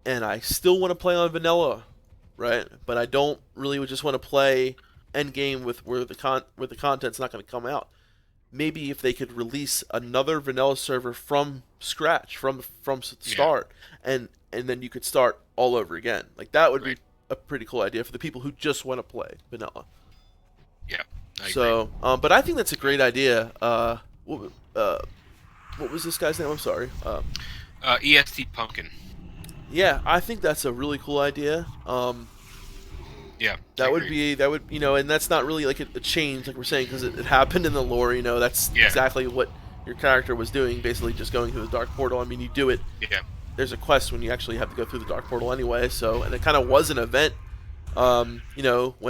and I still want to play on vanilla. Right, but I don't really just want to play endgame with where the content's not going to come out. Maybe if they could release another vanilla server from scratch, from start, and then you could start all over again. Like that would be a pretty cool idea for the people who just want to play vanilla. Yeah. I agree. But I think that's a great idea. What was this guy's name? I'm sorry. EST Pumpkin. Yeah, I think that's a really cool idea. That would, and that's not really like a change, like we're saying, because it happened in the lore. That's exactly what your character was doing, basically just going through the dark portal. I mean, you do it. Yeah. There's a quest when you actually have to go through the dark portal anyway. So, and it kind of was an event. When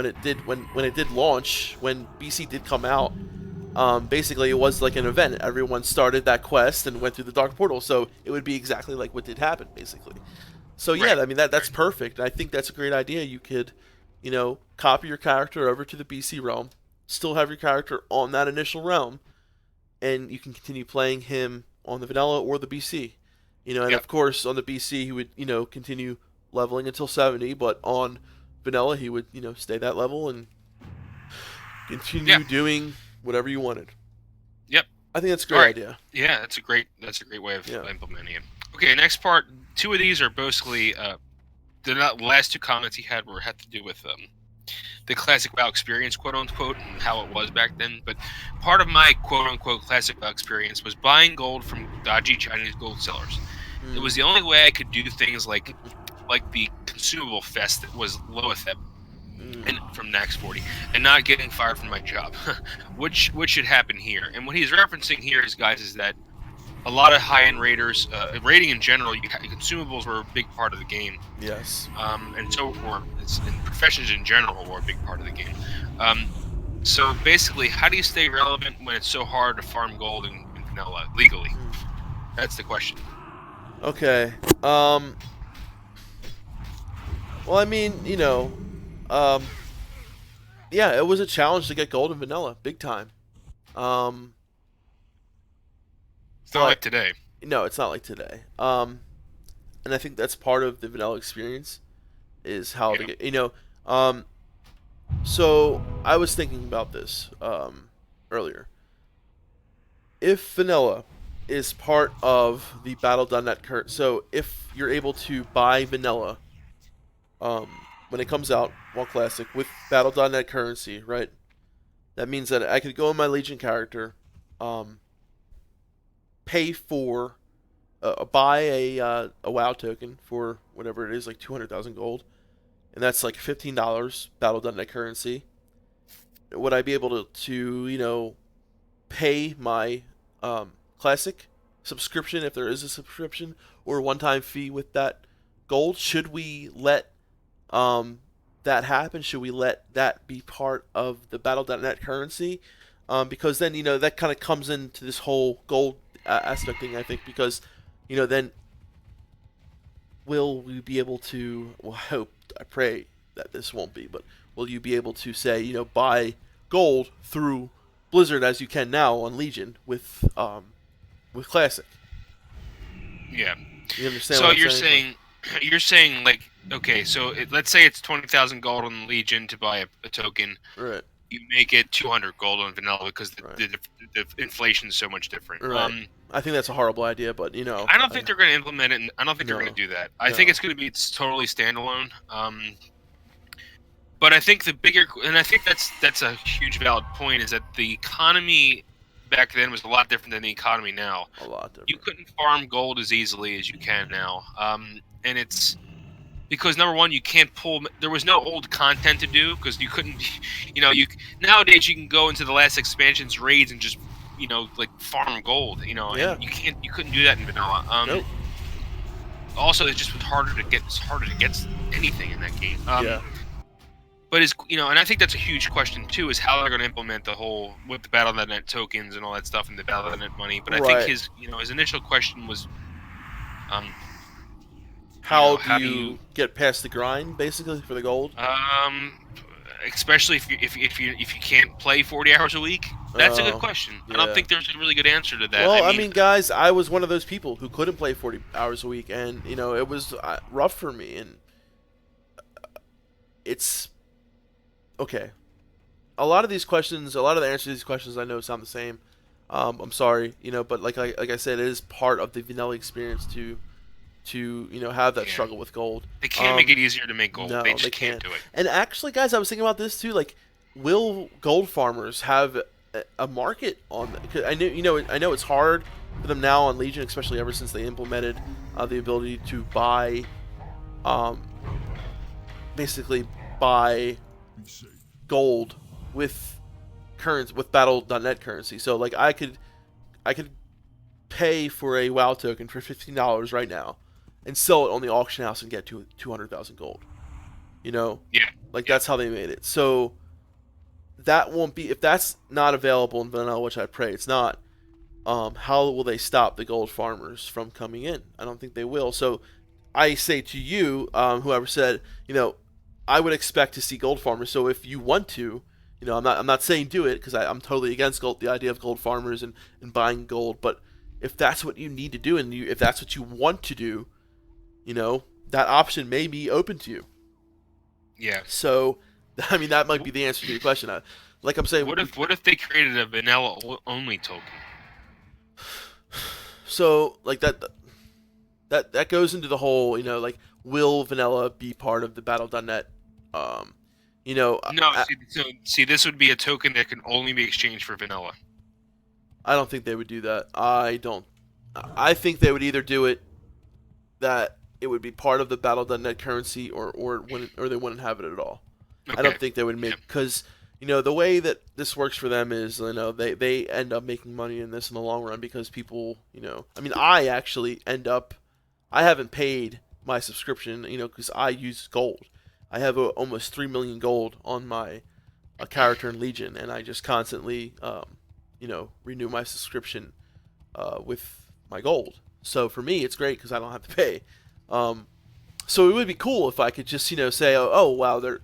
it did launch, when BC did come out. Basically, it was like an event. Everyone started that quest and went through the dark portal, so it would be exactly like what did happen, basically. So I mean that's perfect. I think that's a great idea. You could, copy your character over to the BC realm, still have your character on that initial realm, and you can continue playing him on the vanilla or the BC. And of course on the BC he would, continue leveling until 70, but on vanilla he would, stay that level and continue doing whatever you wanted. Yep. I think that's a great idea. Yeah, that's a great way of implementing it. Okay, next part. Two of these are basically the last two comments he had had to do with the classic WoW experience, quote unquote, and how it was back then. But part of my quote unquote classic WoW experience was buying gold from dodgy Chinese gold sellers. It was the only way I could do things like the consumable fest that was Loatheb. And from Nax 40, and not getting fired from my job, which should happen here. And what he's referencing here is that a lot of high-end raiders, raiding in general, consumables were a big part of the game. Yes. And professions in general were a big part of the game. So basically, how do you stay relevant when it's so hard to farm gold in vanilla legally? That's the question. Okay. Well, I mean, it was a challenge to get gold in vanilla, big time. It's not like today. No, it's not like today. And I think that's part of the vanilla experience, is how to get, so I was thinking about this earlier. If vanilla is part of the Battle.net current, so if you're able to buy vanilla, when it comes out, WoW Classic, with Battle.net currency, right? That means that I could go in my Legion character, pay for, buy a WoW token for whatever it is, like 200,000 gold, and that's like $15 Battle.net currency. Would I be able to pay my Classic subscription, if there is a subscription, or a one-time fee with that gold? Should we let that happen? Should we let that be part of the Battle.net currency? Because then, that kind of comes into this whole gold aspect thing, I think, because, then will we be able to, well, I pray that this won't be, but will you be able to say, buy gold through Blizzard as you can now on Legion with Classic. Yeah. You understand So what I'm you're saying? saying like, okay, so let's say it's 20,000 gold on Legion to buy a token. Right. You make it 200 gold on vanilla because Right. the inflation is so much different. Right. I think that's a horrible idea, but I don't think they're going to implement it. I don't think they're no, going to do that. I no. think it's going to be totally standalone. But I think the bigger, and I think that's a huge valid point, is that the economy back then was a lot different than the economy now. A lot different. You couldn't farm gold as easily as you can now, and it's because number one, you can't pull. There was no old content to do because you couldn't. You nowadays you can go into the last expansion's raids and just like farm gold. Yeah. And you couldn't do that in vanilla. Nope. Also, it's just harder to get anything in that game. Yeah. But and I think that's a huge question too, is how they're going to implement the whole with the Battle.net tokens and all that stuff and the Battle.net money. But I think his initial question was, how do you get past the grind, basically, for the gold? Especially if you can't play 40 hours a week, that's a good question. Yeah. I don't think there's a really good answer to that. Well, I mean, guys, I was one of those people who couldn't play 40 hours a week, and it was rough for me, and it's okay. A lot of these questions, a lot of the answers to these questions, I know sound the same. I'm sorry, but like I said, it is part of the vanilla experience to have that struggle with gold. They can't make it easier to make gold. No, they just can't do it. And actually, guys, I was thinking about this too. Like, will gold farmers have a market on that? Because I know it's hard for them now on Legion, especially ever since they implemented the ability to buy, basically buy gold with Battle.net currency. So like I could pay for a WoW token for $15 right now and sell it on the auction house and get to 200,000 gold. That's how they made it. So that won't be, if that's not available in vanilla, which I pray it's not. How will they stop the gold farmers from coming in? I don't think they will. So I say to you, whoever said, I would expect to see gold farmers. So if you want to, I'm not saying do it, because I'm totally against the idea of gold farmers and buying gold. But if that's what you need to do, and if that's what you want to do, that option may be open to you. Yeah. So, I mean, that might be the answer to your question. Like I'm saying, what if they created a vanilla only token? So like that goes into the whole, like, will vanilla be part of the Battle.net? No, see, this would be a token that can only be exchanged for vanilla. I don't think they would do that. I think they would either do it that it would be part of the Battle.net currency, or they wouldn't have it at all. Okay. I don't think they would make, because the way that this works for them is, they end up making money in this in the long run, because people, I mean, I actually I haven't paid my subscription, because I use gold. I have almost 3 million gold on my character in Legion, and I just constantly, renew my subscription with my gold. So for me, it's great because I don't have to pay. So it would be cool if I could just, say, oh wow, they're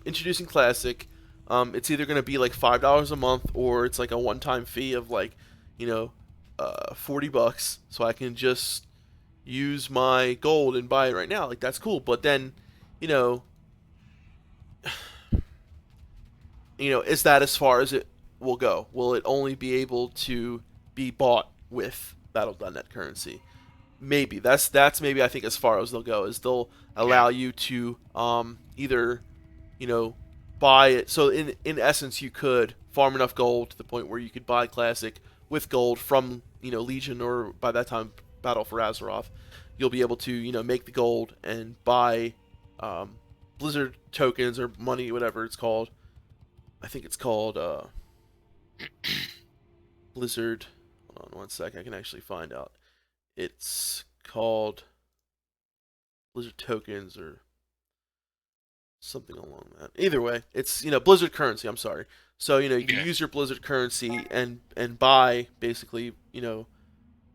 introducing Classic. It's either going to be like $5 a month, or it's like a one-time fee of like, $40, so I can just use my gold and buy it right now. Like, that's cool. But then, is that as far as it will go? Will it only be able to be bought with Battle.net currency? Maybe that's maybe, I think, as far as they'll go, is they'll allow you to either buy it. So in essence, you could farm enough gold to the point where you could buy Classic with gold from Legion, or by that time Battle for Azeroth. You'll be able to make the gold and buy Blizzard tokens or money, whatever it's called. I think it's called Blizzard. Hold on one sec, I can actually find out. It's called Blizzard tokens or something along that. Either way, it's Blizzard currency. I'm sorry. So you can use your Blizzard currency and buy basically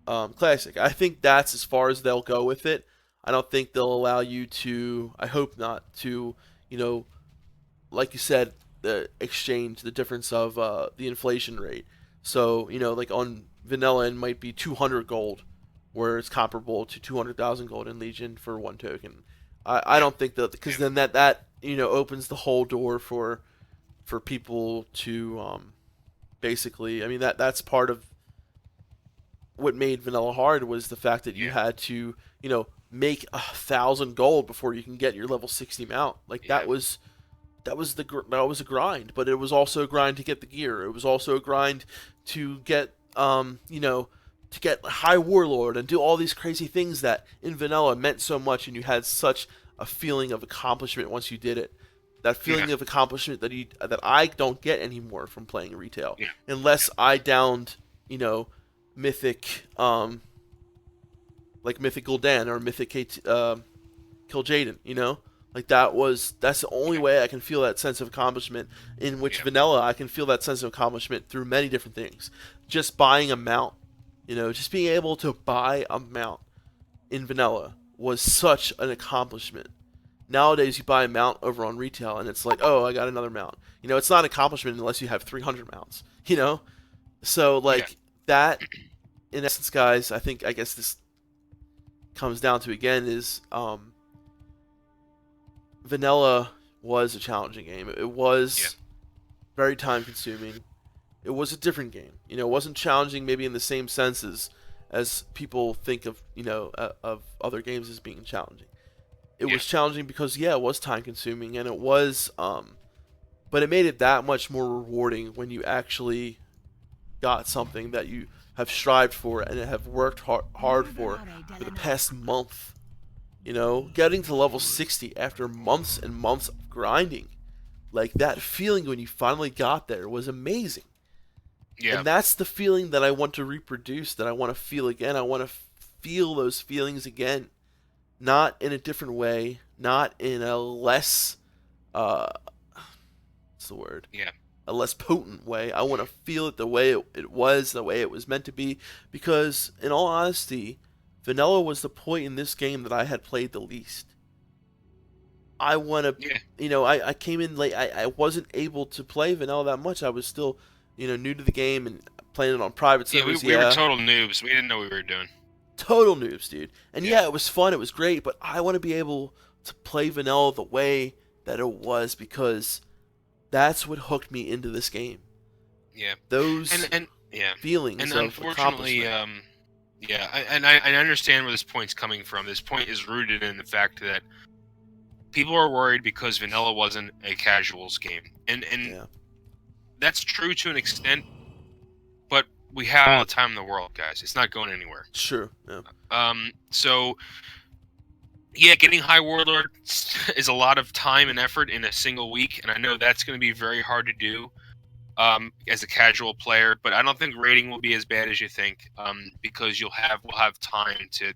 Classic. I think that's as far as they'll go with it. I don't think they'll allow you to. I hope not to. Like you said, the exchange, the difference of the inflation rate. So like on vanilla, it might be 200 gold, where it's comparable to 200,000 gold in Legion for one token. I don't think that, because then that opens the whole door for people to basically. I mean, that's part of what made vanilla hard, was the fact that you had to make 1,000 gold before you can get your level 60 mount. Like that was a grind, but it was also a grind to get the gear. It was also a grind to get to get High Warlord and do all these crazy things that in vanilla meant so much, and you had such a feeling of accomplishment once you did it. That feeling of accomplishment that I don't get anymore from playing retail, unless I downed mythic like Mythic Gul'dan or Mythic Kil'jaeden, like that's the only way I can feel that sense of accomplishment. In which vanilla, I can feel that sense of accomplishment through many different things. Just buying a mount, just being able to buy a mount in vanilla was such an accomplishment. Nowadays, you buy a mount over on retail, and it's like, oh, I got another mount. It's not an accomplishment unless you have 300 mounts. So that, in essence, guys, I guess this comes down to again is vanilla was a challenging game. It was very time consuming. It was a different game. It wasn't challenging maybe in the same sense as people think of of other games as being challenging. It was challenging because it was time consuming, and it was but it made it that much more rewarding when you actually got something that you have strived for and have worked hard for the past month. Getting to level 60 after months and months of grinding, like that feeling when you finally got there was amazing. And that's the feeling that I want to reproduce, that I want to feel again. I want to feel those feelings again, not in a different way, not in a less what's the word? A less potent way. I want to feel it the way it was, the way it was meant to be, because in all honesty, vanilla was the point in this game that I had played the least. I want to, I came in late. I wasn't able to play vanilla that much. I was still, new to the game and playing it on private servers. We were total noobs. We didn't know what we were doing. Total noobs, dude. And it was fun. It was great, but I want to be able to play vanilla the way that it was, because that's what hooked me into this game. Those feelings and of unfortunately, I understand where this point's coming from. This point is rooted in the fact that people are worried because vanilla wasn't a casuals game, and that's true to an extent. But we have all the time in the world, guys. It's not going anywhere. Sure. So. Getting High Warlord is a lot of time and effort in a single week, and I know that's going to be very hard to do as a casual player. But I don't think raiding will be as bad as you think, because we'll have time to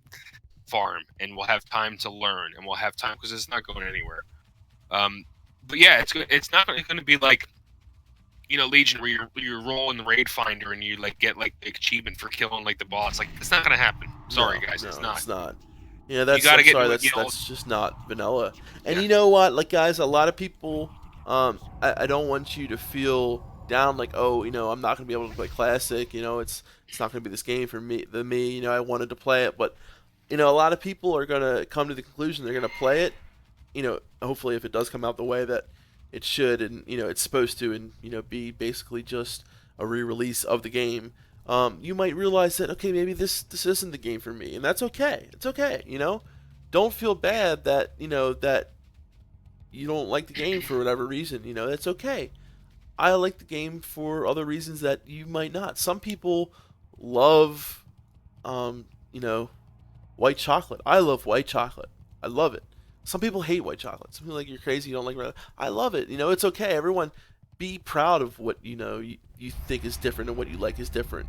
farm, and we'll have time to learn, and we'll have time because it's not going anywhere. But it's not going to be like Legion, where you roll in the raid finder and you get the achievement for killing the boss. It's not going to happen. Sorry, guys, it's not. It's not. That's just not vanilla. And you know what, guys, a lot of people, I don't want you to feel down, I'm not gonna be able to play classic. It's not gonna be this game for me. I wanted to play it, but a lot of people are gonna come to the conclusion they're gonna play it. Hopefully, if it does come out the way that it should, and it's supposed to, and be basically just a re-release of the game. You might realize that, okay, maybe this isn't the game for me, and that's okay. It's okay, Don't feel bad that, that you don't like the game for whatever reason, It's okay. I like the game for other reasons that you might not. Some people love, white chocolate. I love white chocolate. I love it. Some people hate white chocolate. Some people you're crazy, you don't like it. I love it. It's okay. Everyone be proud of what, you think is different and what you like is different.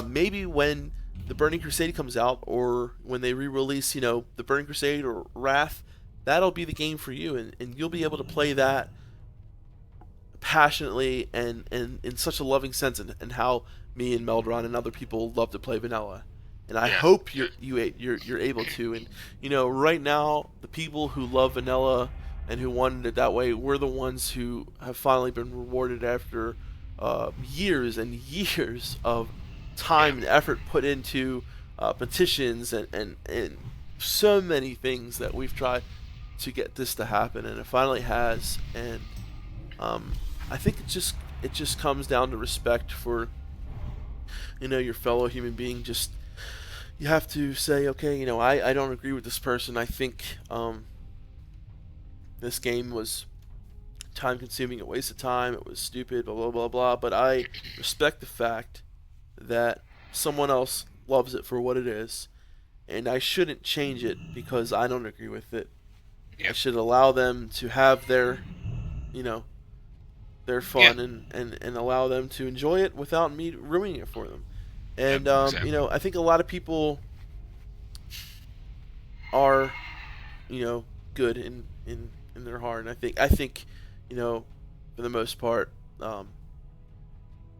Maybe when the Burning Crusade comes out, or when they re-release, the Burning Crusade or Wrath, that'll be the game for you, and you'll be able to play that passionately and in such a loving sense, and how me and Melderon and other people love to play vanilla. And I hope you're able to. And right now, the people who love vanilla and who wanted it that way, we're the ones who have finally been rewarded after years and years of time and effort put into petitions and so many things that we've tried to get this to happen, and it finally has. And I think it just comes down to respect for your fellow human being. Just you have to say, okay, I don't agree with this person. I think this game was time consuming, a waste of time, it was stupid, blah blah blah blah. But I respect the fact that someone else loves it for what it is, and I shouldn't change it because I don't agree with it. I should allow them to have their their fun and allow them to enjoy it without me ruining it for them. And exactly. I think a lot of people are good in their heart, and I think for the most part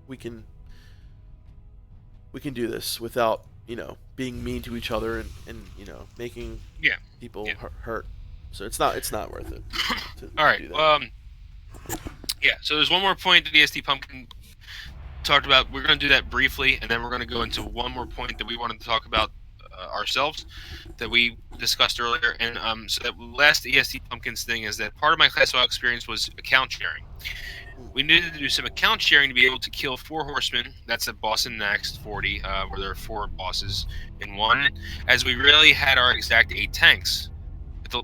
we can do this without being mean to each other and making people hurt. So it's not worth it to All right. do that. So there's one more point that ESD Pumpkin talked about. We're going to do that briefly, and then we're going to go into one more point that we wanted to talk about ourselves that we discussed earlier. And so that last ESD Pumpkins thing is that part of my Class WoW experience was account sharing. We needed to do some account sharing to be able to kill 4 horsemen. That's a boss in Next 40, where there are 4 bosses in one, as we really had our exact 8 tanks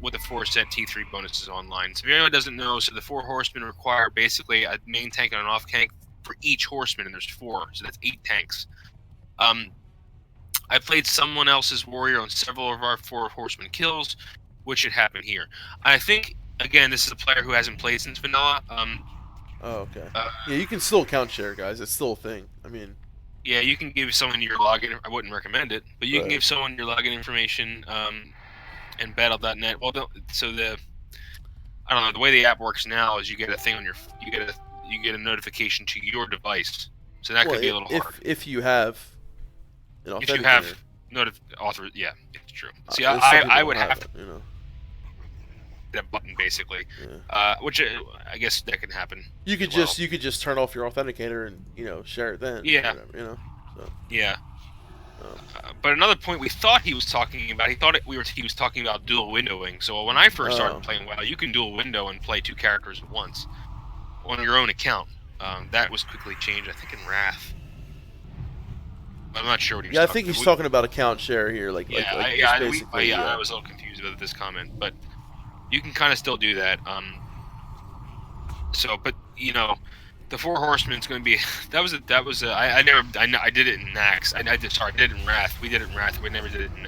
with the 4 set T3 bonuses online. So if anyone doesn't know, so the 4 horsemen require basically a main tank and an off tank for each horseman, and there's 4, so that's 8 tanks. I played someone else's warrior on several of our 4 horseman kills, which should happen here. I think, again, this is a player who hasn't played since vanilla. Oh, okay. Yeah, you can still account share, guys. It's still a thing. I mean, yeah, you can give someone your login. I wouldn't recommend it, but you can give someone your login information. And battle.net. Well, I don't know. The way the app works now is you get a thing on you get a notification to your device. So that could be a little hard. If you have an authenticator. If you have yeah, it's true. See, I would have to that button basically, which I guess that can happen. You could just turn off your authenticator and share it then. Yeah. Whatever, so. Yeah. But another point we thought he was talking about, he was talking about dual windowing. So when I first started playing WoW, you can dual window and play 2 characters at once on your own account. That was quickly changed, I think, in Wrath. I'm not sure what he was talking about. I think he's talking about account share here. I was a little confused about this comment, but you can kind of still do that. The 4 horsemen is going to be I did it in Nax. I did it in Wrath. We did it in Wrath. We never did it in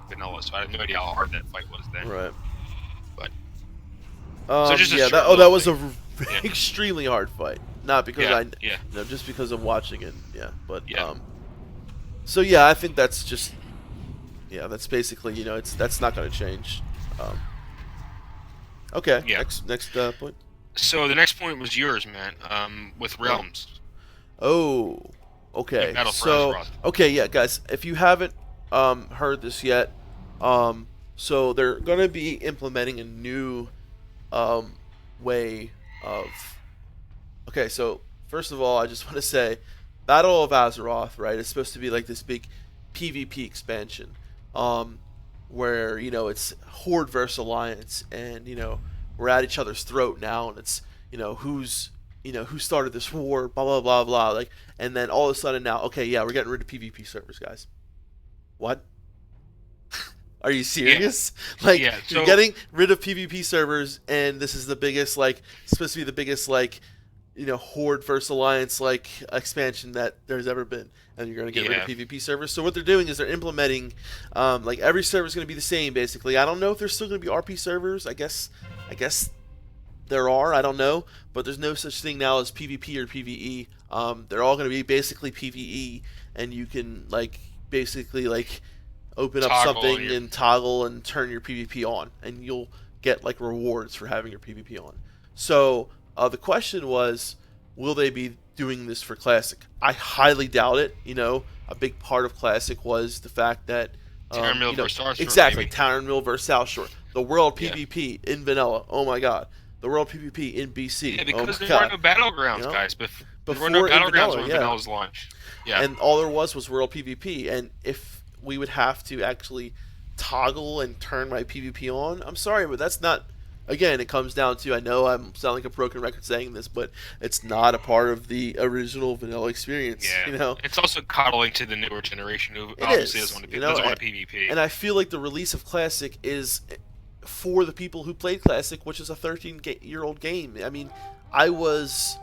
vanilla, so I have no idea how hard that fight was then. Right. But that was a extremely hard fight. Not because just because of watching it. Yeah, but so yeah, I think that's just that's basically that's not going to change. Okay. Yeah. Next point. So the next point was yours, man, with Realms. Oh, okay. Guys, if you haven't heard this yet, so they're going to be implementing a new way of... Okay, so first of all, I just want to say, Battle of Azeroth, right, is supposed to be like this big PvP expansion, where, it's Horde versus Alliance, and, we're at each other's throat now, and it's who started this war, blah blah blah blah, and then all of a sudden now, okay, we're getting rid of PvP servers, guys. What? Are you serious? You're getting rid of PvP servers, and this is the biggest supposed to be the biggest Horde versus Alliance expansion that there's ever been, and you're going to get rid of PvP servers. So what they're doing is they're implementing every server is going to be the same basically. I don't know if there's still going to be RP servers. I guess there are. I don't know, but there's no such thing now as PvP or PvE. They're all going to be basically PvE, and you can basically open up something and toggle and turn your PvP on, and you'll get rewards for having your PvP on. So the question was, will they be doing this for Classic? I highly doubt it. A big part of Classic was the fact that Tower Mill versus South Shore. Exactly, Tower Mill versus South Shore. The world Yeah. PvP in vanilla. Oh my god. The world PvP in BC. Yeah, Oh because my there were god. no battlegrounds, You know, guys. There were no before in battlegrounds vanilla, when yeah. Vanilla's launched. Yeah. And all there was world PvP. And if we would have to actually toggle and turn my PvP on, I'm sorry, but that's not. Again, it comes down to, I know I'm sounding like a broken record saying this, but it's not a part of the original vanilla experience. Yeah. You know, It's also coddling to the newer generation who it obviously is. doesn't want to, You know, doesn't want to PvP. and I feel like the release of Classic is for the people who played Classic, which is a 13-year-old game. I mean, I was,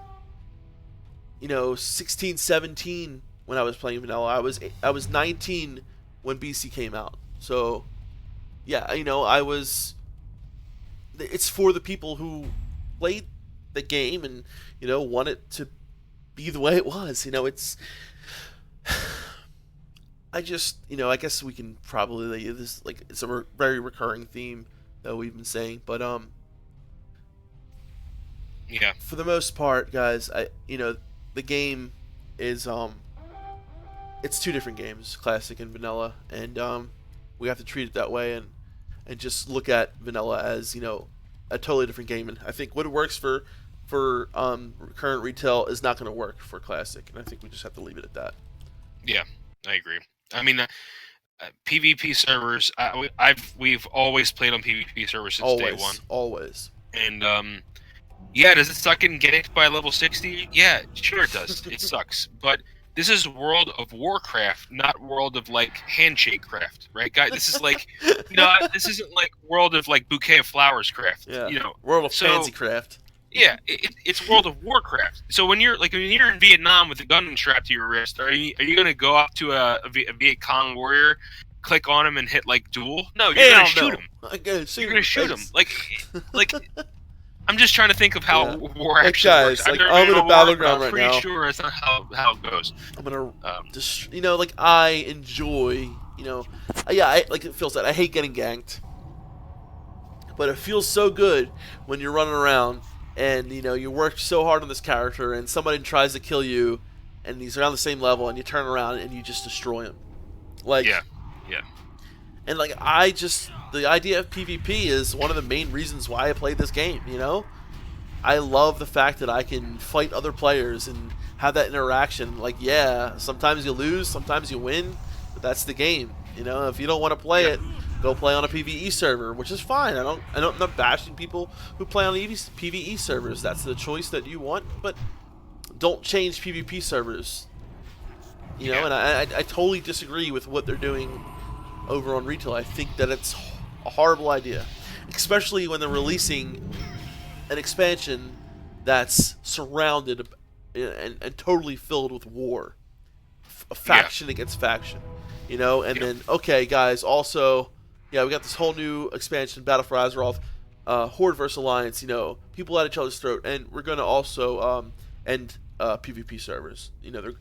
16, 17 when I was playing vanilla. I was 19 when BC came out. So, yeah, I was. It's for the people who played the game and want it to be the way it was. It's. I just, I guess we can probably this it's a very recurring theme that we've been saying, but Yeah. for the most part, guys, the game is it's two different games, classic and vanilla, and we have to treat it that way and just look at vanilla as a totally different game. And I think what works for current retail is not going to work for classic, and I think we just have to leave it at that. Yeah, I agree. I mean, PvP servers. We've always played on PvP servers since day one. Always. And yeah, does it suck getting ganked by level 60? Yeah, sure it does. It sucks. But this is World of Warcraft, not World of Handshake Craft, right, guys? This is this isn't like World of Bouquet of Flowers Craft. Yeah. World of Fancy Craft. Yeah, it's World of Warcraft. So when you're in Vietnam with a gun strapped to your wrist, are you gonna go up to a Viet Cong warrior, click on him and hit duel? No, you're gonna shoot him. You're gonna shoot him. Like I'm just trying to think of how war actually guys, works. I'm in a battleground right now. I'm pretty sure that's not how it goes. I'm gonna just I enjoy like Phil said, I hate getting ganked, but it feels so good when you're running around and you worked so hard on this character and somebody tries to kill you and he's around the same level and you turn around and you just destroy him. Yeah. And the idea of PvP is one of the main reasons why I played this game. I love the fact that I can fight other players and have that interaction. Sometimes you lose, sometimes you win, but that's the game. If you don't want to play it, go play on a PvE server, which is fine. I'm not bashing people who play on PvE servers. That's the choice that you want, but don't change PvP servers. And I totally disagree with what they're doing over on retail. I think that it's a horrible idea, especially when they're releasing an expansion that's surrounded and totally filled with war, a faction against faction, then okay, guys, also, we got this whole new expansion, Battle for Azeroth, Horde vs Alliance, people at each other's throat, and we're gonna also end PvP servers. They're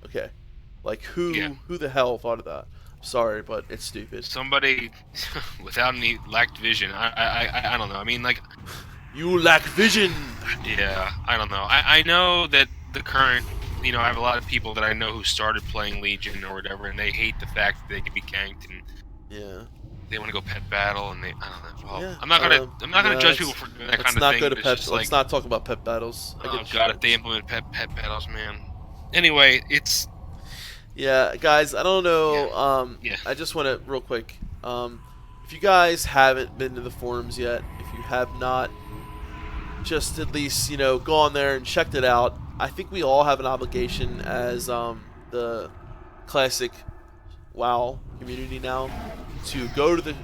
okay. Who the hell thought of that? Sorry, but it's stupid. Somebody without any lacked vision. I don't know. I mean, you lack vision. Yeah, I don't know. I know that the current, I have a lot of people that I know who started playing Legion or whatever, and they hate the fact that they can be ganked and they want to go pet battle, and I don't know. Well, I'm not gonna judge people for doing that kind of thing. Let's not talk about pet battles. Oh god, if they implement pet battles, man. Anyway, it's. Yeah, guys, I don't know. I just want to, real quick, if you guys haven't been to the forums yet, if you have not, just at least, go on there and checked it out. I think we all have an obligation as the classic WoW community now to go to the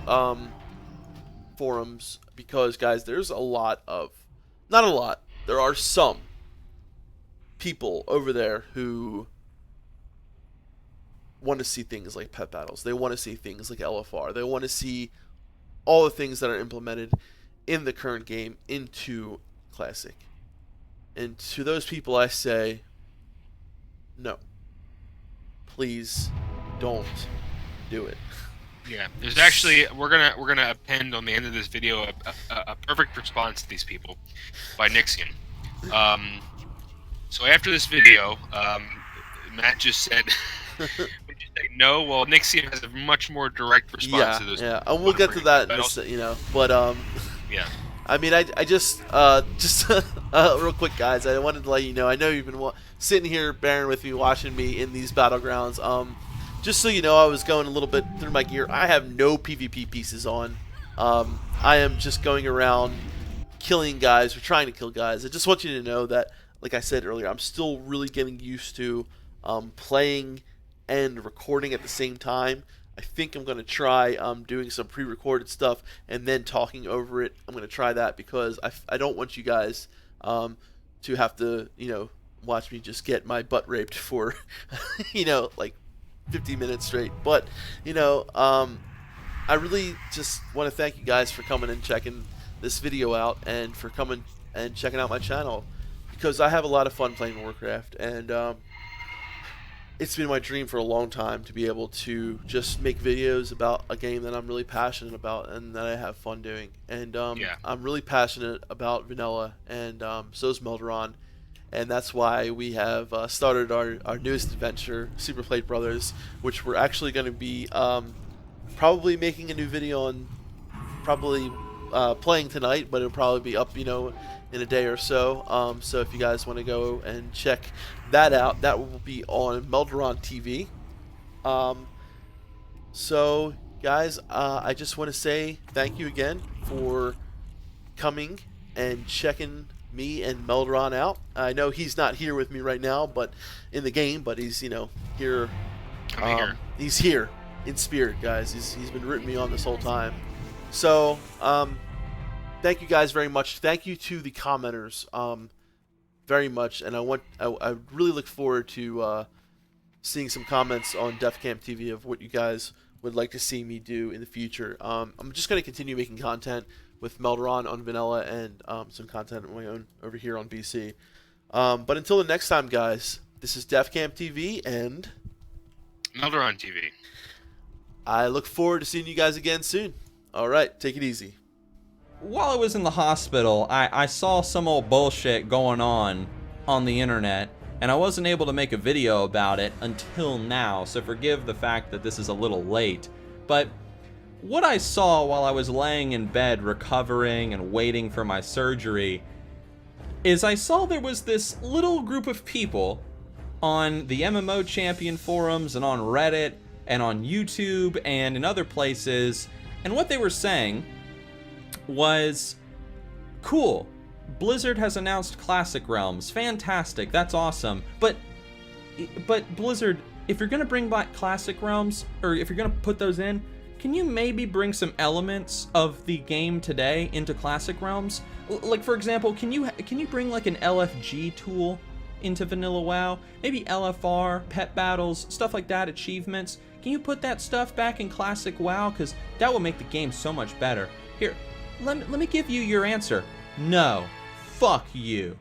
forums, because, guys, there's not a lot, there are some people over there who want to see things like pet battles. They want to see things like LFR. They want to see all the things that are implemented in the current game into Classic. And to those people I say, no. Please don't do it. Yeah, there's actually we're gonna append on the end of this video a perfect response to these people by Nixian. So after this video, Matt just said, you say no? Well, Nixium has a much more direct response to those. Yeah, and we'll get to that in but yeah. I mean, I just real quick, guys, I wanted to let you know, I know you've been sitting here bearing with me, watching me in these battlegrounds. Just so you know, I was going a little bit through my gear. I have no PvP pieces on. I am just going around killing guys, or trying to kill guys. I just want you to know that, like I said earlier, I'm still really getting used to playing and recording at the same time. I think I'm going to try doing some pre-recorded stuff and then talking over it. I'm going to try that because I don't want you guys to have to, watch me just get my butt raped for, like 50 minutes straight. But, I really just want to thank you guys for coming and checking this video out and for coming and checking out my channel, because I have a lot of fun playing Warcraft, and it's been my dream for a long time to be able to just make videos about a game that I'm really passionate about and that I have fun doing. And I'm really passionate about vanilla, and so is Melderon, and that's why we have started our newest adventure, Super Plate Brothers, which we're actually going to be probably making a new video on, probably playing tonight, but it'll probably be up, in a day or so. So if you guys want to go and check that out, that will be on Melderon TV. So guys, I just want to say thank you again for coming and checking me and Melderon out. I know he's not here with me right now, but in the game, but he's here. He's here in spirit, guys. He's been rooting me on this whole time. So thank you guys very much. Thank you to the commenters very much, and I really look forward to seeing some comments on Defcamp TV of what you guys would like to see me do in the future. I'm just going to continue making content with Melderon on vanilla and some content of my own over here on BC. But until the next time, guys, this is Defcamp TV and Melderon TV. I look forward to seeing you guys again soon. All right, take it easy. While I was in the hospital, I saw some old bullshit going on the internet, and I wasn't able to make a video about it until now, so forgive the fact that this is a little late. But what I saw while I was laying in bed recovering and waiting for my surgery is I saw there was this little group of people on the MMO Champion forums and on Reddit and on YouTube and in other places, and what they were saying was, cool, Blizzard has announced Classic Realms, fantastic, that's awesome, but Blizzard, if you're gonna bring back Classic Realms, or if you're gonna put those in, can you maybe bring some elements of the game today into Classic Realms? Like, for example, can you bring like an LFG tool into Vanilla WoW? Maybe LFR, pet battles, stuff like that, achievements. Can you put that stuff back in Classic WoW? Because that will make the game so much better. Here, let me give you your answer. No. Fuck you.